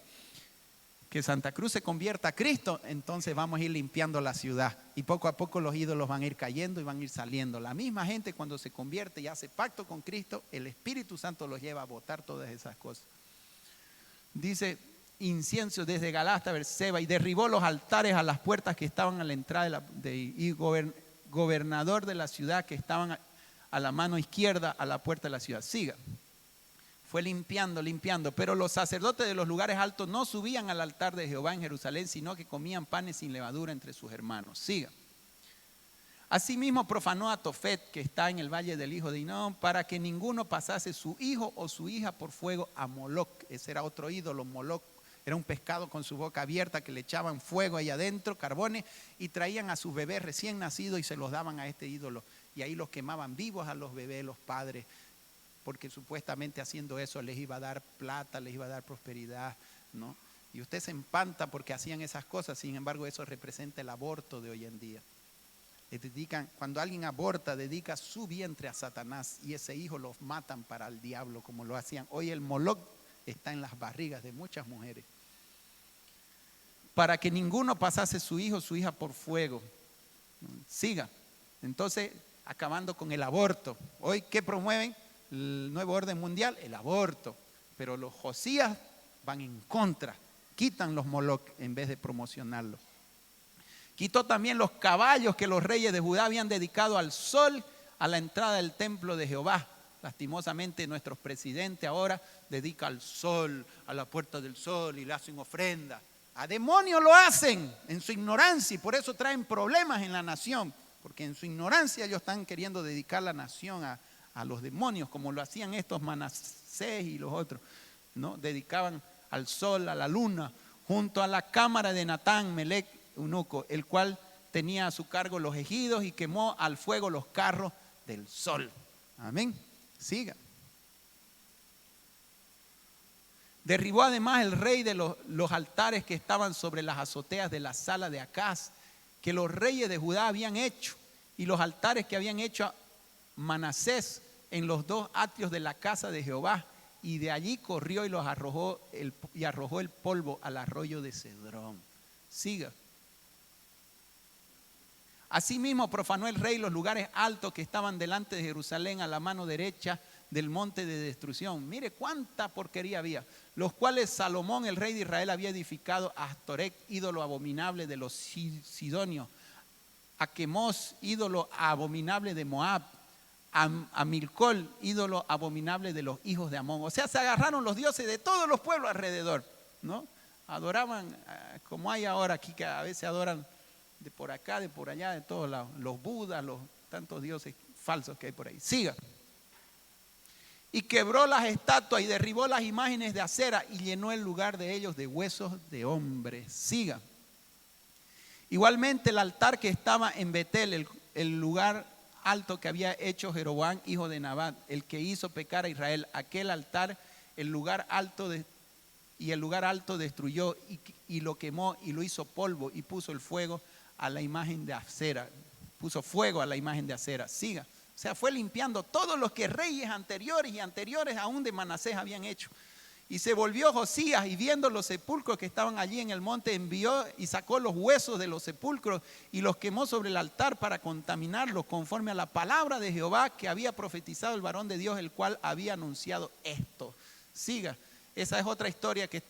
Que Santa Cruz se convierta a Cristo, entonces vamos a ir limpiando la ciudad. Y poco a poco los ídolos van a ir cayendo y van a ir saliendo. La misma gente cuando se convierte y hace pacto con Cristo, el Espíritu Santo los lleva a botar todas esas cosas. Dice, incienso desde Galá hasta Berseba, y derribó los altares a las puertas que estaban a la entrada y gobernador de la ciudad que estaban a la mano izquierda a la puerta de la ciudad. Siga. Fue limpiando, pero los sacerdotes de los lugares altos no subían al altar de Jehová en Jerusalén, sino que comían panes sin levadura entre sus hermanos. Siga. Asimismo profanó a Tofet, que está en el valle del hijo de Hinnom, para que ninguno pasase su hijo o su hija por fuego a Moloc. Ese era otro ídolo. Moloc era un pescado con su boca abierta que le echaban fuego ahí adentro, carbones, y traían a sus bebés recién nacidos y se los daban a este ídolo. Y ahí los quemaban vivos a los bebés, los padres, porque supuestamente haciendo eso les iba a dar plata, les iba a dar prosperidad, ¿no? Y usted se empanta porque hacían esas cosas. Sin embargo, eso representa el aborto de hoy en día. Cuando alguien aborta, dedica su vientre a Satanás, y ese hijo los matan para el diablo, como lo hacían. Hoy el Moloc está en las barrigas de muchas mujeres. Para que ninguno pasase su hijo o su hija por fuego. Siga. Entonces, acabando con el aborto. Hoy, ¿qué promueven? El nuevo orden mundial, el aborto. Pero los Josías van en contra, quitan los Moloc en vez de promocionarlos. Quitó también los caballos que los reyes de Judá habían dedicado al sol a la entrada del templo de Jehová. Lastimosamente nuestro presidente ahora dedica al sol, a la puerta del sol, y le hacen ofrenda. A demonios lo hacen en su ignorancia, y por eso traen problemas en la nación, porque en su ignorancia ellos están queriendo dedicar la nación a los demonios, como lo hacían estos Manasés y los otros, ¿no? Dedicaban al sol, a la luna, junto a la cámara de Natán, Melec, eunuco, el cual tenía a su cargo los ejidos, y quemó al fuego los carros del sol. Amén. Siga. Derribó además el rey de los altares que estaban sobre las azoteas de la sala de Acaz, que los reyes de Judá habían hecho, y los altares que habían hecho Manasés en los 2 atrios de la casa de Jehová, y de allí corrió y arrojó el polvo al arroyo de Cedrón. Siga. Asimismo profanó el rey los lugares altos que estaban delante de Jerusalén a la mano derecha del monte de destrucción. Mire cuánta porquería había, los cuales Salomón, el rey de Israel, había edificado a Astoreth, ídolo abominable de los sidonios, a Quemos, ídolo abominable de Moab, a Milcol, ídolo abominable de los hijos de Amón. O sea, se agarraron los dioses de todos los pueblos alrededor, ¿no? Adoraban, como hay ahora aquí, que a veces adoran de por acá, de por allá, de todos lados, los budas, los tantos dioses falsos que hay por ahí. Siga. Y quebró las estatuas y derribó las imágenes de acera y llenó el lugar de ellos de huesos de hombres. Siga. Igualmente el altar que estaba en Betel, el lugar alto que había hecho Jeroboam, hijo de Nabat, el que hizo pecar a Israel, aquel altar, el lugar alto destruyó y lo quemó y lo hizo polvo y puso el fuego a la imagen de acera. Puso fuego a la imagen de acera. Siga. O sea, fue limpiando todos los que reyes anteriores y anteriores aún de Manasés habían hecho. Y se volvió Josías y viendo los sepulcros que estaban allí en el monte, envió y sacó los huesos de los sepulcros y los quemó sobre el altar para contaminarlos conforme a la palabra de Jehová que había profetizado el varón de Dios, el cual había anunciado esto. Siga, esa es otra historia que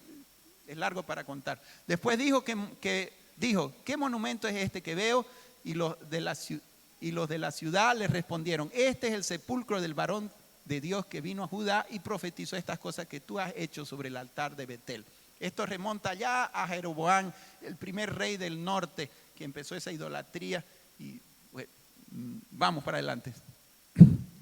es largo para contar. Después dijo ¿qué monumento es este que veo? Y los de la ciudad le respondieron: este es el sepulcro del varón de Dios que vino a Judá y profetizó estas cosas que tú has hecho sobre el altar de Betel. Esto remonta ya a Jeroboam, el primer rey del norte que empezó esa idolatría y vamos para adelante.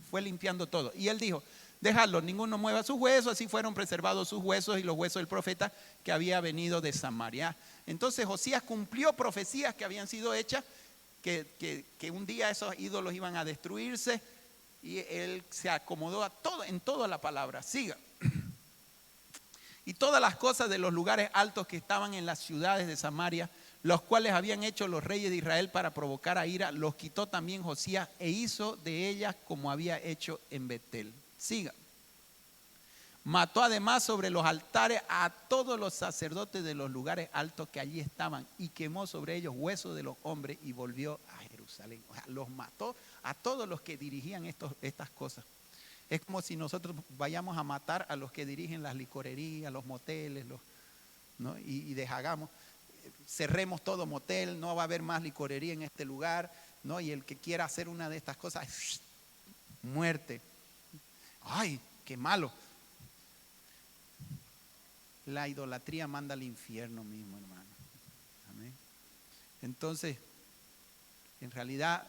Fue limpiando todo. Y él dijo: dejadlo, ninguno mueva sus huesos. Así fueron preservados sus huesos y los huesos del profeta que había venido de Samaria. Entonces Josías cumplió profecías que habían sido hechas, que un día esos ídolos iban a destruirse. Y él se acomodó en toda la palabra. Siga. Y todas las cosas de los lugares altos que estaban en las ciudades de Samaria, los cuales habían hecho los reyes de Israel para provocar a ira, los quitó también Josías e hizo de ellas como había hecho en Betel. Siga. Mató además sobre los altares a todos los sacerdotes de los lugares altos que allí estaban y quemó sobre ellos huesos de los hombres y volvió a Jerusalén. O sea, los mató a todos los que dirigían estas cosas. Es como si nosotros vayamos a matar a los que dirigen las licorerías, los moteles, ¿no? y deshagamos, cerremos todo motel, no va a haber más licorería en este lugar, ¿no? Y el que quiera hacer una de estas cosas, muerte. Ay, qué malo. La idolatría manda al infierno mismo, hermano. Amén. Entonces, en realidad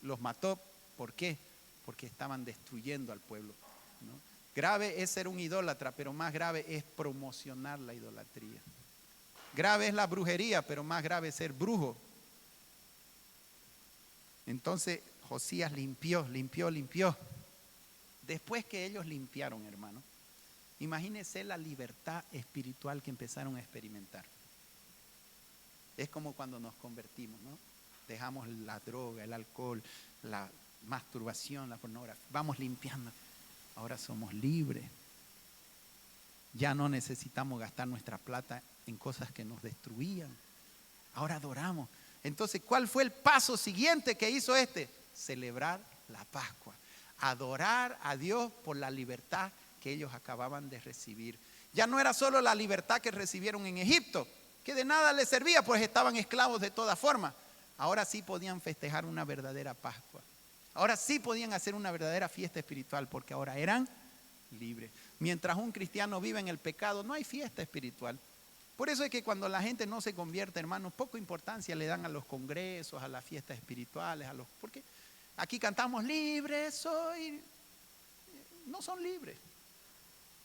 los mató. ¿Por qué? Porque estaban destruyendo al pueblo, ¿no? Grave es ser un idólatra, pero más grave es promocionar la idolatría. Grave es la brujería, pero más grave es ser brujo. Entonces Josías limpió. Después que ellos limpiaron, hermano, imagínense la libertad espiritual que empezaron a experimentar. Es como cuando nos convertimos, ¿no? Dejamos la droga, el alcohol, la masturbación, la pornografía. Vamos limpiando. Ahora somos libres. Ya no necesitamos gastar nuestra plata en cosas que nos destruían. Ahora adoramos. Entonces, ¿cuál fue el paso siguiente que hizo este? Celebrar la Pascua. Adorar a Dios por la libertad que ellos acababan de recibir. Ya no era solo la libertad que recibieron en Egipto, que de nada les servía, pues estaban esclavos de todas formas. Ahora sí podían festejar una verdadera Pascua. Ahora sí podían hacer una verdadera fiesta espiritual, porque ahora eran libres. Mientras un cristiano vive en el pecado, no hay fiesta espiritual. Por eso es que cuando la gente no se convierte, hermanos, poca importancia le dan a los congresos, a las fiestas espirituales, porque aquí cantamos libre soy. No son libres.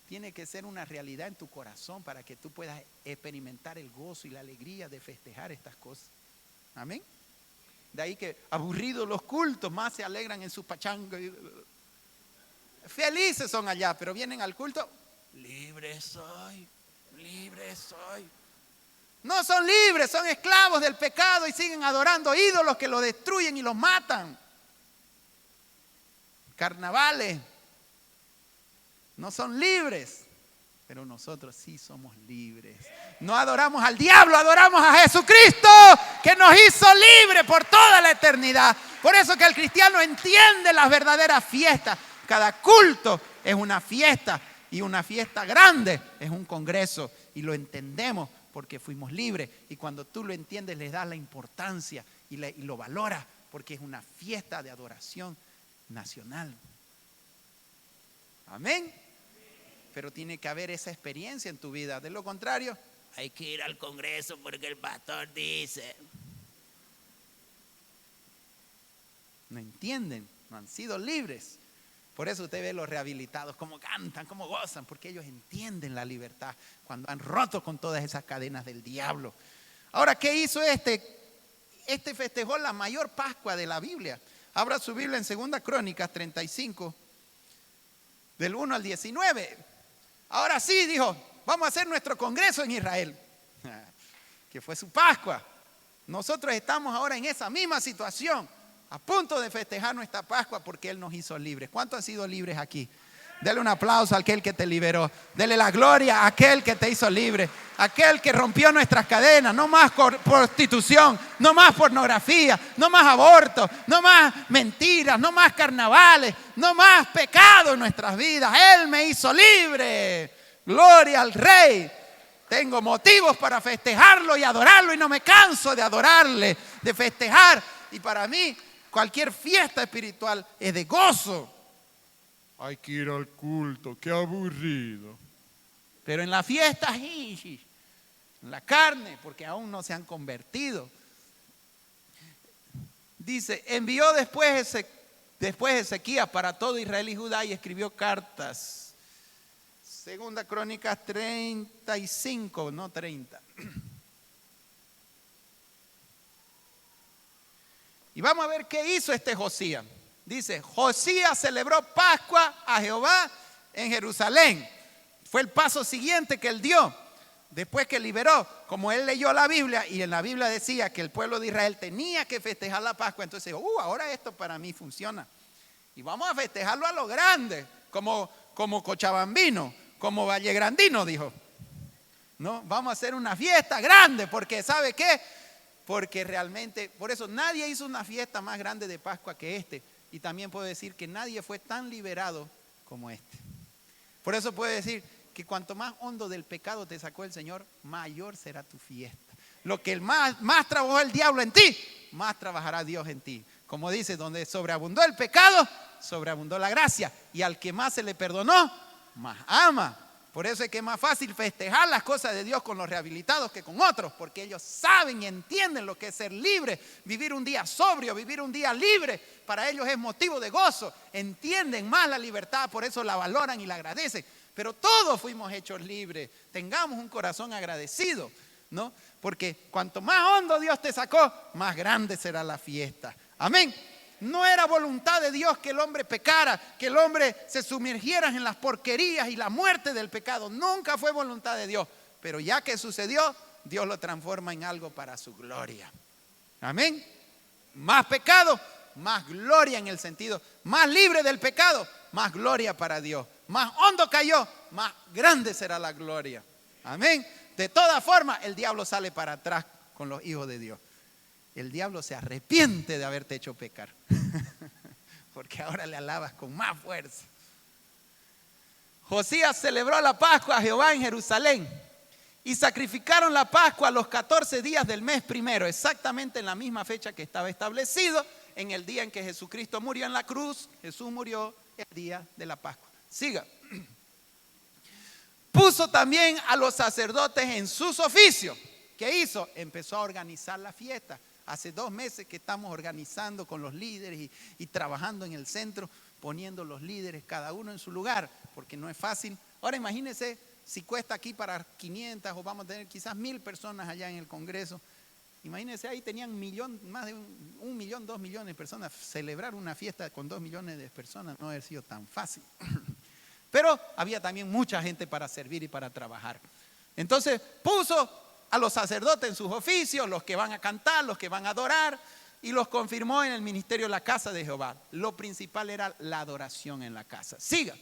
Tiene que ser una realidad en tu corazón para que tú puedas experimentar el gozo y la alegría de festejar estas cosas. Amén. De ahí que aburridos los cultos, más se alegran en su pachanga. Felices son allá, pero vienen al culto. Libre soy. No son libres, son esclavos del pecado y siguen adorando ídolos que los destruyen y los matan. Carnavales, no son libres, pero nosotros sí somos libres. No adoramos al diablo, adoramos a Jesucristo, que nos hizo libres por toda la eternidad. Por eso que el cristiano entiende las verdaderas fiestas. Cada culto es una fiesta, y una fiesta grande es un congreso, y lo entendemos porque fuimos libres. Y cuando tú lo entiendes, le das la importancia y lo valoras, porque es una fiesta de adoración nacional. Amén. Pero tiene que haber esa experiencia en tu vida. De lo contrario, hay que ir al congreso porque el pastor dice. No entienden, no han sido libres. Por eso usted ve los rehabilitados, cómo cantan, cómo gozan, porque ellos entienden la libertad cuando han roto con todas esas cadenas del diablo. Ahora, ¿qué hizo este? Este festejó la mayor Pascua de la Biblia. Abra su Biblia en 2 Crónicas 35, del 1 al 19. Ahora sí, dijo, vamos a hacer nuestro congreso en Israel, que fue su Pascua. Nosotros estamos ahora en esa misma situación, a punto de festejar nuestra Pascua porque Él nos hizo libres. ¿Cuántos han sido libres aquí? Dele un aplauso a aquel que te liberó. Dele la gloria a aquel que te hizo libre. Aquel que rompió nuestras cadenas. No más prostitución, no más pornografía, no más aborto, no más mentiras, no más carnavales, no más pecado en nuestras vidas. Él me hizo libre. Gloria al Rey. Tengo motivos para festejarlo y adorarlo, y no me canso de adorarle, de festejar. Y para mí, cualquier fiesta espiritual es de gozo. Hay que ir al culto, qué aburrido. Pero en la fiesta, en la carne, porque aún no se han convertido. Dice, envió después Ezequías para todo Israel y Judá y escribió cartas. 2 Crónicas 35, no 30. Y vamos a ver qué hizo este Josías. Dice, Josías celebró Pascua a Jehová en Jerusalén. Fue el paso siguiente que él dio. Después que liberó, como él leyó la Biblia, y en la Biblia decía que el pueblo de Israel tenía que festejar la Pascua, entonces dijo, ahora esto para mí funciona. Y vamos a festejarlo a lo grande, como Cochabambino, como Vallegrandino, dijo. No, vamos a hacer una fiesta grande, porque ¿sabe qué? Porque realmente, por eso nadie hizo una fiesta más grande de Pascua que este. Y también puedo decir que nadie fue tan liberado como este. Por eso puedo decir que cuanto más hondo del pecado te sacó el Señor, mayor será tu fiesta. Lo que más trabajó el diablo en ti, más trabajará Dios en ti. Como dice, donde sobreabundó el pecado, sobreabundó la gracia. Y al que más se le perdonó, más ama. Por eso es que es más fácil festejar las cosas de Dios con los rehabilitados que con otros, porque ellos saben y entienden lo que es ser libre, vivir un día sobrio, vivir un día libre. Para ellos es motivo de gozo, entienden más la libertad, por eso la valoran y la agradecen. Pero todos fuimos hechos libres, tengamos un corazón agradecido, ¿no? Porque cuanto más hondo Dios te sacó, más grande será la fiesta. Amén. No era voluntad de Dios que el hombre pecara, que el hombre se sumergiera en las porquerías y la muerte del pecado. Nunca fue voluntad de Dios. Pero ya que sucedió, Dios lo transforma en algo para su gloria. Amén. Más pecado, más gloria en el sentido. Más libre del pecado, más gloria para Dios. Más hondo cayó, más grande será la gloria. Amén. De todas formas, el diablo sale para atrás con los hijos de Dios. El diablo se arrepiente de haberte hecho pecar, porque ahora le alabas con más fuerza. Josías celebró la Pascua a Jehová en Jerusalén y sacrificaron la Pascua a los 14 días del mes primero, exactamente en la misma fecha que estaba establecido, en el día en que Jesucristo murió en la cruz. Jesús murió el día de la Pascua. Siga. Puso también a los sacerdotes en sus oficios. ¿Qué hizo? Empezó a organizar la fiesta. Hace 2 meses que estamos organizando con los líderes y trabajando en el centro, poniendo los líderes cada uno en su lugar, porque no es fácil. Ahora imagínense si cuesta aquí para 500 o vamos a tener quizás 1000 personas allá en el Congreso. Imagínense, ahí tenían más de 1 millón, 2 millones de personas. Celebrar una fiesta con 2 millones de personas no ha sido tan fácil. Pero había también mucha gente para servir y para trabajar. Entonces puso a los sacerdotes en sus oficios, los que van a cantar, los que van a adorar, y los confirmó en el ministerio de la casa de Jehová. Lo principal era la adoración en la casa. Siga.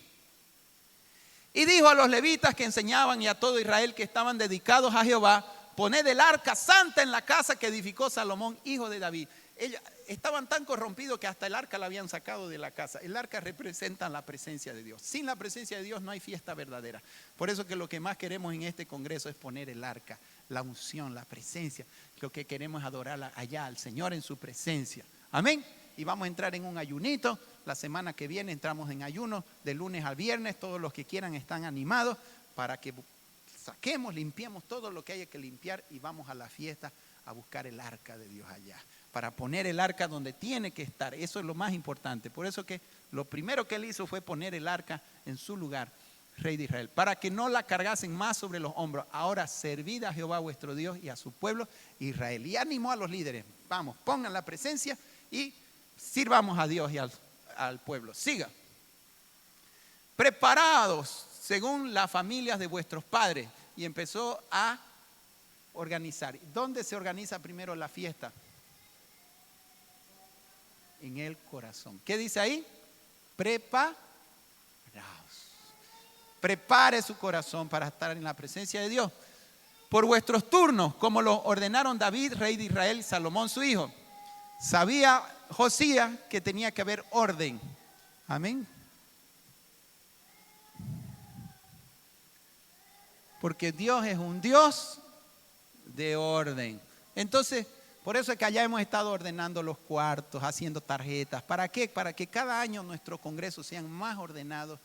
Y dijo a los levitas que enseñaban y a todo Israel que estaban dedicados a Jehová: poned el arca santa en la casa que edificó Salomón, hijo de David. Ellos estaban tan corrompidos que hasta el arca la habían sacado de la casa. El arca representa la presencia de Dios. Sin la presencia de Dios no hay fiesta verdadera. Por eso que lo que más queremos en este congreso es poner el arca, la unción, la presencia. Lo que queremos es adorar allá al Señor en su presencia. Amén. Y vamos a entrar en un ayunito. La semana que viene entramos en ayuno de lunes al viernes. Todos los que quieran están animados para que saquemos, limpiemos todo lo que haya que limpiar y vamos a la fiesta a buscar el arca de Dios allá. Para poner el arca donde tiene que estar. Eso es lo más importante. Por eso que lo primero que él hizo fue poner el arca en su lugar, rey de Israel, para que no la cargasen más sobre los hombros. Ahora servid a Jehová vuestro Dios y a su pueblo Israel. Y animó a los líderes: vamos, pongan la presencia y sirvamos a Dios y al pueblo. Siga. Preparados según las familias de vuestros padres. Y empezó a organizar. ¿Dónde se organiza primero la fiesta? En el corazón. ¿Qué dice ahí? Preparaos. Prepare su corazón para estar en la presencia de Dios. Por vuestros turnos, como lo ordenaron David, rey de Israel, Salomón su hijo. Sabía Josías que tenía que haber orden. Amén. Porque Dios es un Dios de orden. Entonces, por eso es que allá hemos estado ordenando los cuartos, haciendo tarjetas. ¿Para qué? Para que cada año nuestros congresos sean más ordenados,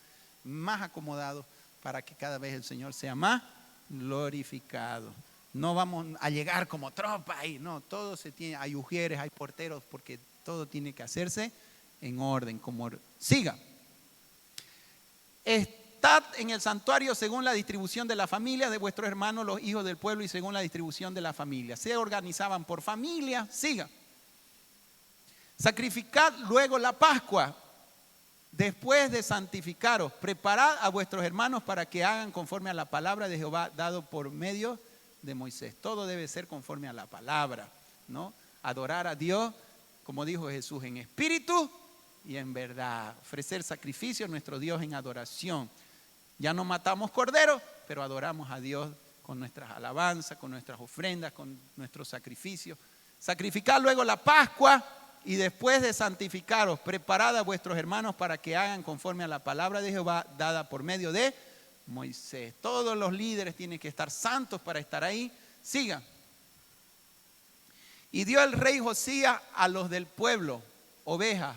más acomodados, para que cada vez el Señor sea más glorificado. No vamos a llegar como tropa ahí, no, todo se tiene, hay ujieres, hay porteros, porque todo tiene que hacerse en orden. Siga. Estad en el santuario según la distribución de la familia de vuestros hermanos, los hijos del pueblo, y según la distribución de la familia. Se organizaban por familia. Siga. Sacrificad luego la Pascua, después de santificaros. Preparad a vuestros hermanos para que hagan conforme a la palabra de Jehová dado por medio de Moisés. Todo debe ser conforme a la palabra, ¿no? Adorar a Dios, como dijo Jesús, en espíritu y en verdad. Ofrecer sacrificio a nuestro Dios en adoración. Ya no matamos corderos, pero adoramos a Dios con nuestras alabanzas, con nuestras ofrendas, con nuestros sacrificios. Sacrificar luego la Pascua y después de santificaros, preparad a vuestros hermanos para que hagan conforme a la palabra de Jehová dada por medio de Moisés. Todos los líderes tienen que estar santos para estar ahí. Siga. Y dio el rey Josías a los del pueblo ovejas,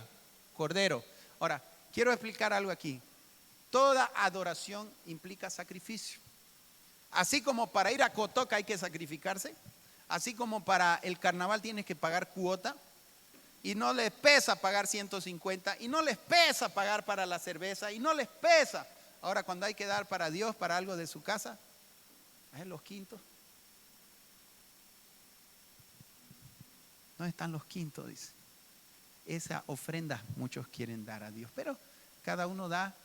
corderos. Ahora, quiero explicar algo aquí. Toda adoración implica sacrificio. Así como para ir a Cotoca hay que sacrificarse, así como para el carnaval tienes que pagar cuota, y no les pesa pagar 150, y no les pesa pagar para la cerveza, y no les pesa. Ahora cuando hay que dar para Dios, para algo de su casa, es los quintos. ¿Dónde están los quintos? Dice. Esa ofrenda muchos quieren dar a Dios, pero cada uno da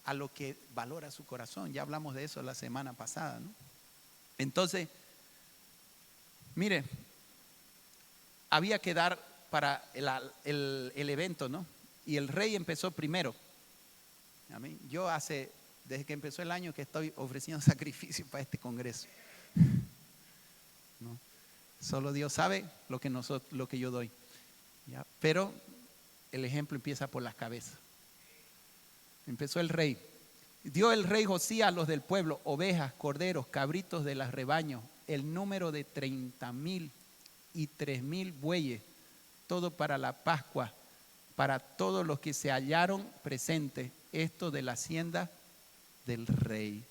a lo que valora su corazón. Ya hablamos de eso la semana pasada, ¿no? Entonces, mire, había que dar para el evento, ¿no? Y el rey empezó primero. Amén. Yo desde que empezó el año que estoy ofreciendo sacrificio para este congreso, ¿no? Solo Dios sabe lo que yo doy, ¿ya? Pero el ejemplo empieza por las cabezas. Empezó el rey. Dio el rey Josías a los del pueblo ovejas, corderos, cabritos de los rebaños, el número de 30,000 y 3,000 bueyes, todo para la Pascua, para todos los que se hallaron presentes, esto de la hacienda del rey.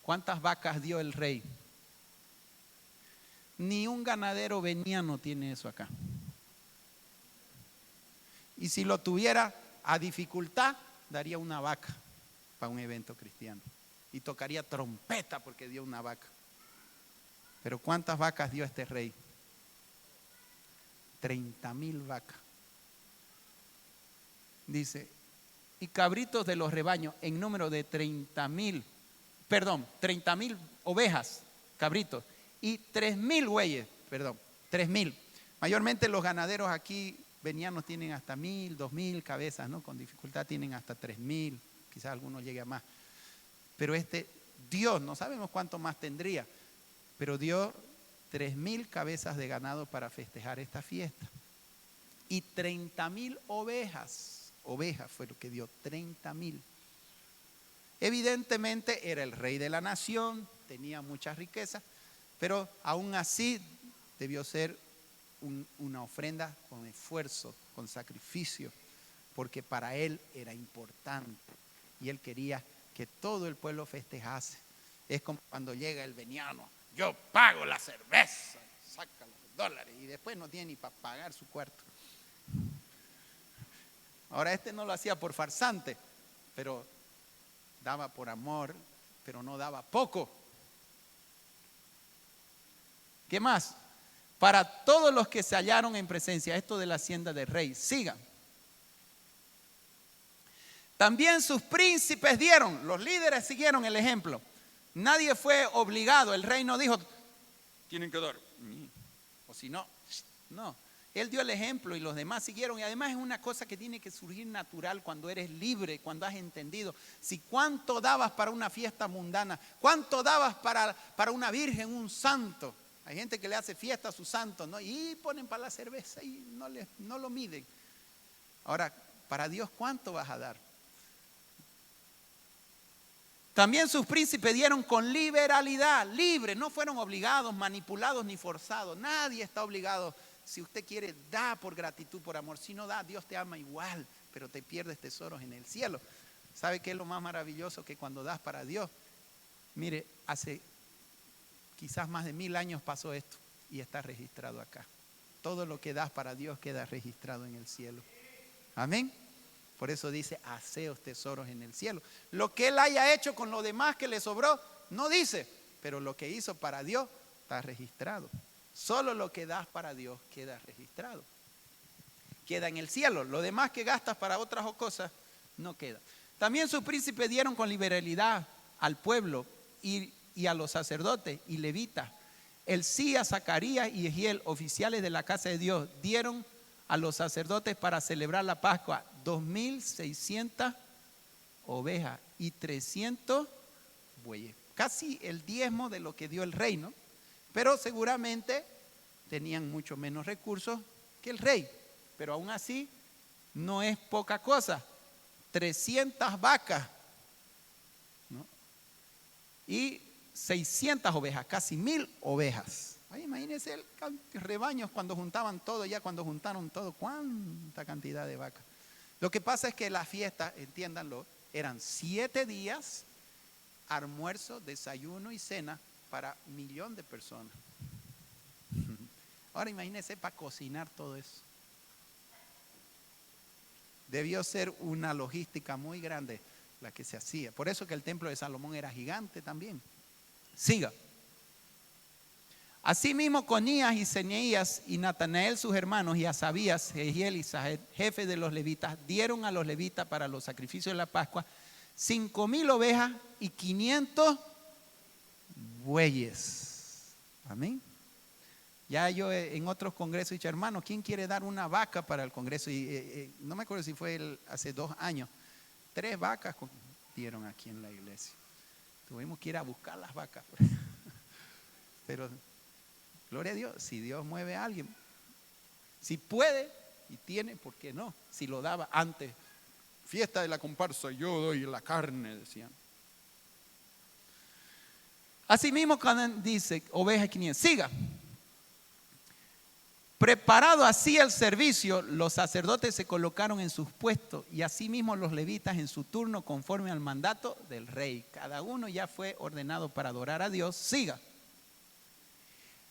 ¿Cuántas vacas dio el rey? Ni un ganadero veniano tiene eso acá. Y si lo tuviera a dificultad, daría una vaca para un evento cristiano. Y tocaría trompeta porque dio una vaca. Pero ¿cuántas vacas dio este rey? 30,000 vacas. Dice, y cabritos de los rebaños en número de 30,000 ovejas, cabritos, y 3,000 bueyes, 3,000. Mayormente los ganaderos aquí venianos tienen hasta 1,000, 2,000 cabezas, ¿no? Con dificultad tienen hasta 3,000, quizás algunos llegue a más. Pero Dios, no sabemos cuánto más tendría, pero dio 3,000 cabezas de ganado para festejar esta fiesta. Y 30,000 ovejas. Ovejas fue lo que dio, 30,000. Evidentemente era el rey de la nación, tenía muchas riquezas, pero aún así debió ser una ofrenda con esfuerzo, con sacrificio, porque para él era importante y él quería que todo el pueblo festejase. Es como cuando llega el veniano, yo pago la cerveza, saca los dólares y después no tiene ni para pagar su cuarto. Ahora no lo hacía por farsante, pero daba por amor, pero no daba poco. ¿Qué más? Para todos los que se hallaron en presencia, esto de la hacienda del rey, sigan. También sus príncipes dieron, los líderes siguieron el ejemplo. Nadie fue obligado, el rey no dijo, tienen que dar, o si no, no. Él dio el ejemplo y los demás siguieron. Y además es una cosa que tiene que surgir natural cuando eres libre, cuando has entendido. Si cuánto dabas para una fiesta mundana, cuánto dabas para una virgen, un santo. Hay gente que le hace fiesta a su santo, ¿no? Y ponen para la cerveza y no lo miden. Ahora, para Dios, ¿cuánto vas a dar? También sus príncipes dieron con liberalidad, libre, no fueron obligados, manipulados ni forzados. Nadie está obligado. Si usted quiere, da por gratitud, por amor. Si no da, Dios te ama igual, pero te pierdes tesoros en el cielo. ¿Sabe qué es lo más maravilloso? Que cuando das para Dios, mire, hace quizás más de 1000 años pasó esto y está registrado acá. Todo lo que das para Dios queda registrado en el cielo. Amén. Por eso dice, haceos tesoros en el cielo. Lo que él haya hecho con lo demás que le sobró, no dice, pero lo que hizo para Dios está registrado. Solo lo que das para Dios queda registrado. Queda en el cielo. Lo demás que gastas para otras cosas no queda. También sus príncipes dieron con liberalidad al pueblo y a los sacerdotes y levitas. Elías, Zacarías y Jehiel, oficiales de la casa de Dios, dieron a los sacerdotes para celebrar la Pascua 2,600 ovejas y 300 bueyes. Casi el diezmo de lo que dio el rey, ¿no? Pero seguramente tenían mucho menos recursos que el rey. Pero aún así no es poca cosa. 300 vacas, ¿no? Y 600 ovejas, casi 1,000 ovejas. Ay, imagínense el rebaños cuando juntaban todo, ya cuando juntaron todo, cuánta cantidad de vacas. Lo que pasa es que la fiesta, entiéndanlo, eran 7 días, almuerzo, desayuno y cena para 1,000,000 de personas. Ahora imagínense para cocinar todo eso. Debió ser una logística muy grande la que se hacía. Por eso que el templo de Salomón era gigante también. Siga. Asimismo, Conías y Semeías y Natanael sus hermanos y Asabías, Jehiel y Sahed, jefe de los levitas, dieron a los levitas para los sacrificios de la Pascua 5,000 ovejas y 500 bueyes. Amén. Ya yo en otros congresos he dicho, hermano, ¿quién quiere dar una vaca para el congreso? Y no me acuerdo si fue hace 2 años. 3 vacas dieron aquí en la iglesia. Tuvimos que ir a buscar las vacas. Pero, gloria a Dios, si Dios mueve a alguien, si puede y tiene, ¿por qué no? Si lo daba antes, fiesta de la comparsa, yo doy la carne, decían. Asimismo, cuando dice oveja 500, siga. Preparado así el servicio, los sacerdotes se colocaron en sus puestos y asimismo los levitas en su turno conforme al mandato del rey. Cada uno ya fue ordenado para adorar a Dios. Siga.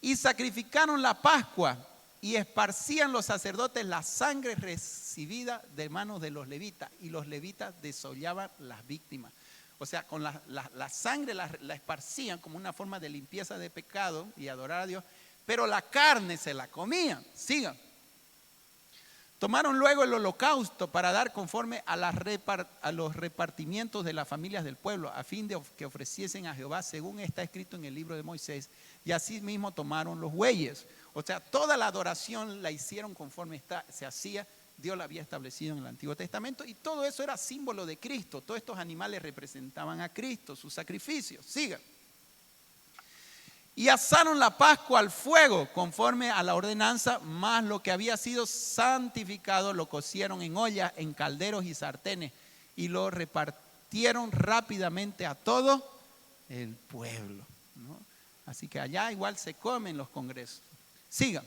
Y sacrificaron la Pascua y esparcían los sacerdotes la sangre recibida de manos de los levitas y los levitas desollaban las víctimas. O sea, con la sangre la esparcían como una forma de limpieza de pecado y adorar a Dios. Pero la carne se la comían. Sigan. Tomaron luego el holocausto para dar conforme a los repartimientos de las familias del pueblo, a fin de que ofreciesen a Jehová según está escrito en el libro de Moisés. Y así mismo tomaron los bueyes. O sea, toda la adoración la hicieron conforme se hacía Dios lo había establecido en el Antiguo Testamento y todo eso era símbolo de Cristo. Todos estos animales representaban a Cristo, sus sacrificios. Siga. Y asaron la Pascua al fuego conforme a la ordenanza, más lo que había sido santificado lo cocieron en ollas, en calderos y sartenes y lo repartieron rápidamente a todo el pueblo, ¿no? Así que allá igual se comen los congresos. Sigan.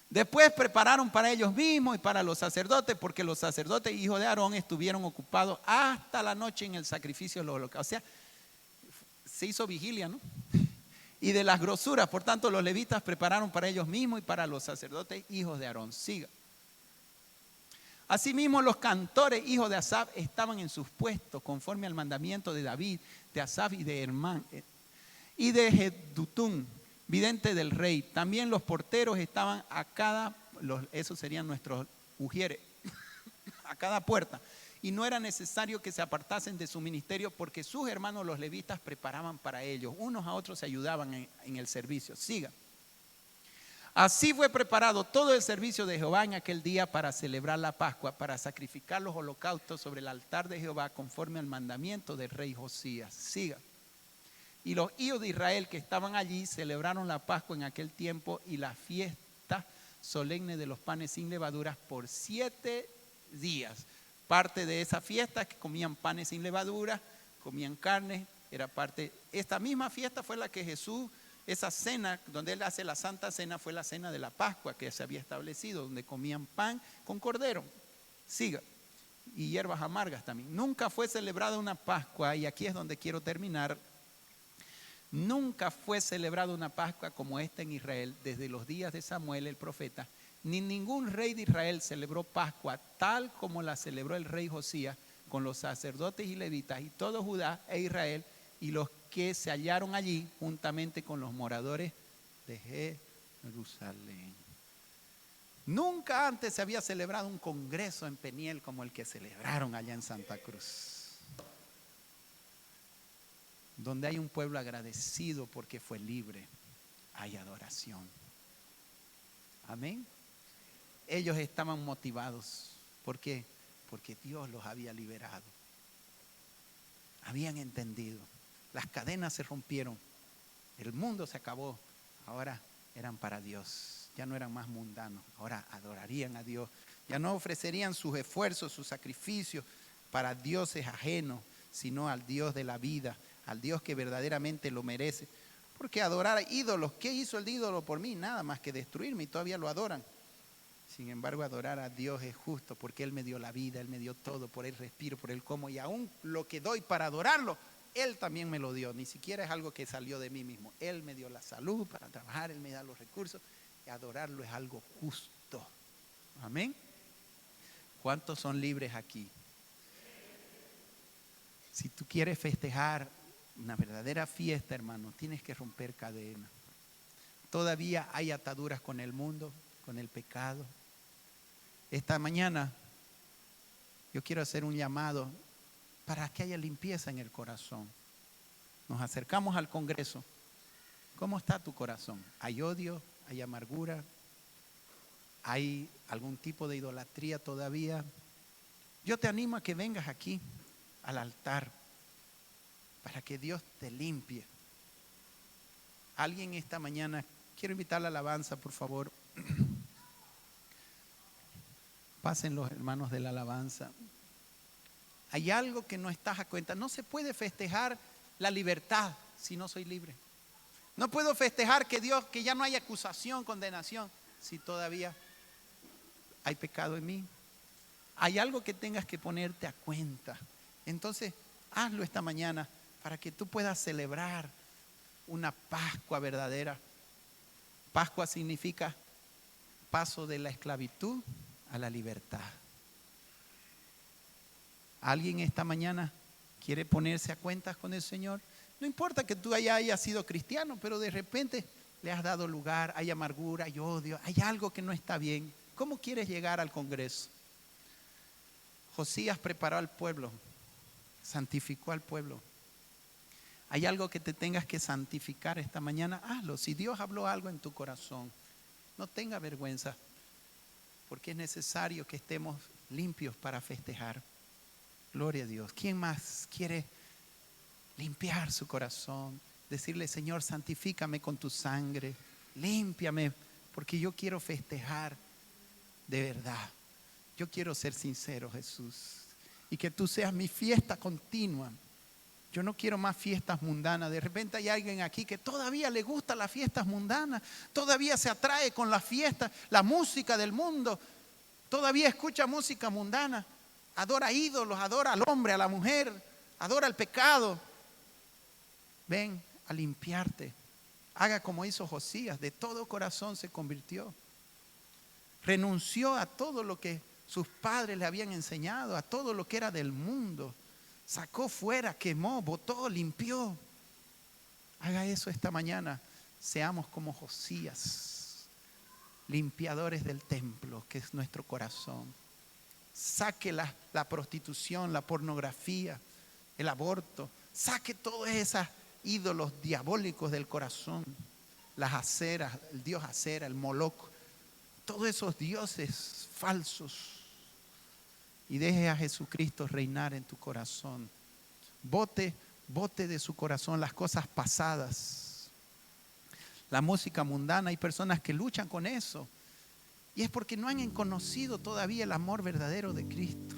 Después prepararon para ellos mismos y para los sacerdotes, porque los sacerdotes hijos de Aarón estuvieron ocupados hasta la noche en el sacrificio de los holocaustos. O sea, se hizo vigilia, ¿no? Y de las grosuras, por tanto, los levitas prepararon para ellos mismos y para los sacerdotes hijos de Aarón. Siga. Asimismo, los cantores hijos de Asaf estaban en sus puestos, conforme al mandamiento de David, de Asaf y de Hermán, y de Jedutún, vidente del rey. También los porteros estaban esos serían nuestros ujieres, a cada puerta. Y no era necesario que se apartasen de su ministerio porque sus hermanos los levitas preparaban para ellos. Unos a otros se ayudaban en el servicio. Siga. Así fue preparado todo el servicio de Jehová en aquel día para celebrar la Pascua, para sacrificar los holocaustos sobre el altar de Jehová conforme al mandamiento del rey Josías. Siga. Y los hijos de Israel que estaban allí celebraron la Pascua en aquel tiempo y la fiesta solemne de los panes sin levaduras por 7 días. Parte de esa fiesta que comían panes sin levadura, comían carne, era parte. Esta misma fiesta fue la que Jesús, esa cena donde Él hace la Santa Cena, fue la cena de la Pascua que se había establecido, donde comían pan con cordero. Siga. Y hierbas amargas también. Nunca fue celebrada una Pascua, y aquí es donde quiero terminar. Nunca fue celebrada una Pascua como esta en Israel desde los días de Samuel el profeta, ni ningún rey de Israel celebró Pascua tal como la celebró el rey Josías con los sacerdotes y levitas y todo Judá e Israel y los que se hallaron allí juntamente con los moradores de Jerusalén. Nunca antes se había celebrado un congreso en Peniel como el que celebraron allá en Santa Cruz, donde hay un pueblo agradecido porque fue libre, hay adoración. Amén. Ellos estaban motivados. ¿Por qué? Porque Dios los había liberado. Habían entendido. Las cadenas se rompieron. El mundo se acabó. Ahora eran para Dios. Ya no eran más mundanos. Ahora adorarían a Dios. Ya no ofrecerían sus esfuerzos, sus sacrificios para dioses ajenos, sino al Dios de la vida, al Dios que verdaderamente lo merece. Porque adorar a ídolos, ¿qué hizo el ídolo por mí? Nada más que destruirme, y todavía lo adoran. Sin embargo, adorar a Dios es justo porque Él me dio la vida, Él me dio todo, por Él respiro, por Él como, y aún lo que doy para adorarlo, Él también me lo dio. Ni siquiera es algo que salió de mí mismo. Él me dio la salud para trabajar, Él me da los recursos, y adorarlo es algo justo. Amén. ¿Cuántos son libres aquí? Si tú quieres festejar una verdadera fiesta, hermano, tienes que romper cadenas. Todavía hay ataduras con el mundo, con el pecado. Esta mañana yo quiero hacer un llamado para que haya limpieza en el corazón. Nos acercamos al Congreso. ¿Cómo está tu corazón? ¿Hay odio? ¿Hay amargura? ¿Hay algún tipo de idolatría todavía? Yo te animo a que vengas aquí al altar para que Dios te limpie. Alguien esta mañana, quiero invitar a la alabanza, por favor. Pasen los hermanos de la alabanza. Hay algo que no estás a cuenta. No se puede festejar la libertad si no soy libre. No puedo festejar que ya no hay acusación, condenación, si todavía hay pecado en mí. Hay algo que tengas que ponerte a cuenta. Entonces, hazlo esta mañana para que tú puedas celebrar una Pascua verdadera. Pascua significa paso de la esclavitud a la libertad. ¿Alguien esta mañana quiere ponerse a cuentas con el Señor? No importa que tú hayas sido cristiano, pero de repente le has dado lugar, hay amargura, hay odio, hay algo que no está bien. ¿Cómo quieres llegar al Congreso? Josías preparó al pueblo, santificó al pueblo. ¿Hay algo que te tengas que santificar esta mañana? Hazlo. Si Dios habló algo en tu corazón, no tenga vergüenza. porque es necesario que estemos limpios para festejar. Gloria a Dios. ¿Quién más quiere limpiar su corazón? Decirle, Señor, santifícame con tu sangre, límpiame, porque yo quiero festejar de verdad. Yo quiero ser sincero, Jesús, y que tú seas mi fiesta continua. Yo no quiero más fiestas mundanas. De repente hay alguien aquí que todavía le gustan las fiestas mundanas, todavía se atrae con las fiestas, la música del mundo, todavía escucha música mundana, adora ídolos, adora al hombre, a la mujer, adora el pecado. Ven a limpiarte. Haga como hizo Josías, de todo corazón se convirtió. Renunció a todo lo que sus padres le habían enseñado, a todo lo que era del mundo. Sacó fuera, quemó, botó, limpió. Haga eso esta mañana. Seamos como Josías, limpiadores del templo, que es nuestro corazón. Saque la prostitución, la pornografía, el aborto. Saque todos esos ídolos diabólicos del corazón. Las aceras, el dios acera, el Moloc. Todos esos dioses falsos. Y deje a Jesucristo reinar en tu corazón. Bote de su corazón las cosas pasadas. La música mundana, hay personas que luchan con eso. Y es porque no han conocido todavía el amor verdadero de Cristo.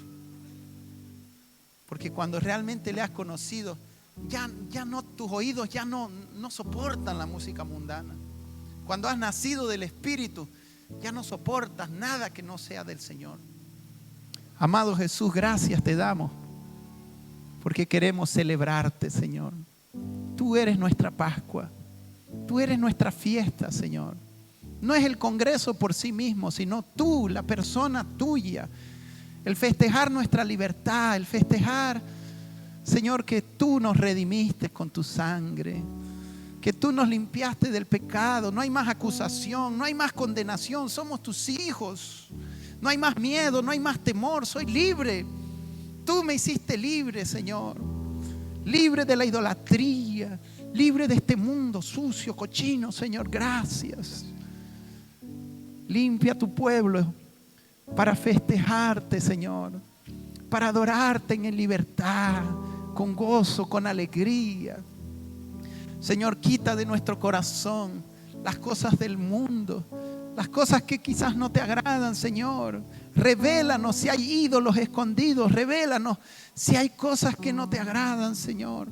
Porque cuando realmente le has conocido, ya no, tus oídos ya no soportan la música mundana. Cuando has nacido del Espíritu, ya no soportas nada que no sea del Señor. Amado Jesús, gracias te damos porque queremos celebrarte, Señor. Tú eres nuestra Pascua, tú eres nuestra fiesta, Señor. No es el congreso por sí mismo, sino tú, la persona tuya. El festejar nuestra libertad, el festejar, Señor, que tú nos redimiste con tu sangre, que tú nos limpiaste del pecado. No hay más acusación, no hay más condenación, somos tus hijos. No hay más miedo, no hay más temor, soy libre. Tú me hiciste libre, Señor. Libre de la idolatría, libre de este mundo sucio, cochino, Señor, gracias. Limpia tu pueblo para festejarte, Señor, para adorarte en libertad, con gozo, con alegría. Señor, quita de nuestro corazón las cosas del mundo, las cosas que quizás no te agradan, Señor. Revélanos si hay ídolos escondidos. Revélanos si hay cosas que no te agradan, Señor.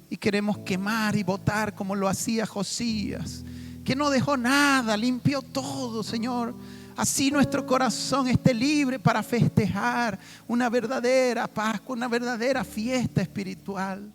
Y queremos quemar y botar como lo hacía Josías, que no dejó nada, limpió todo, Señor. Así nuestro corazón esté libre para festejar una verdadera Pascua, una verdadera fiesta espiritual.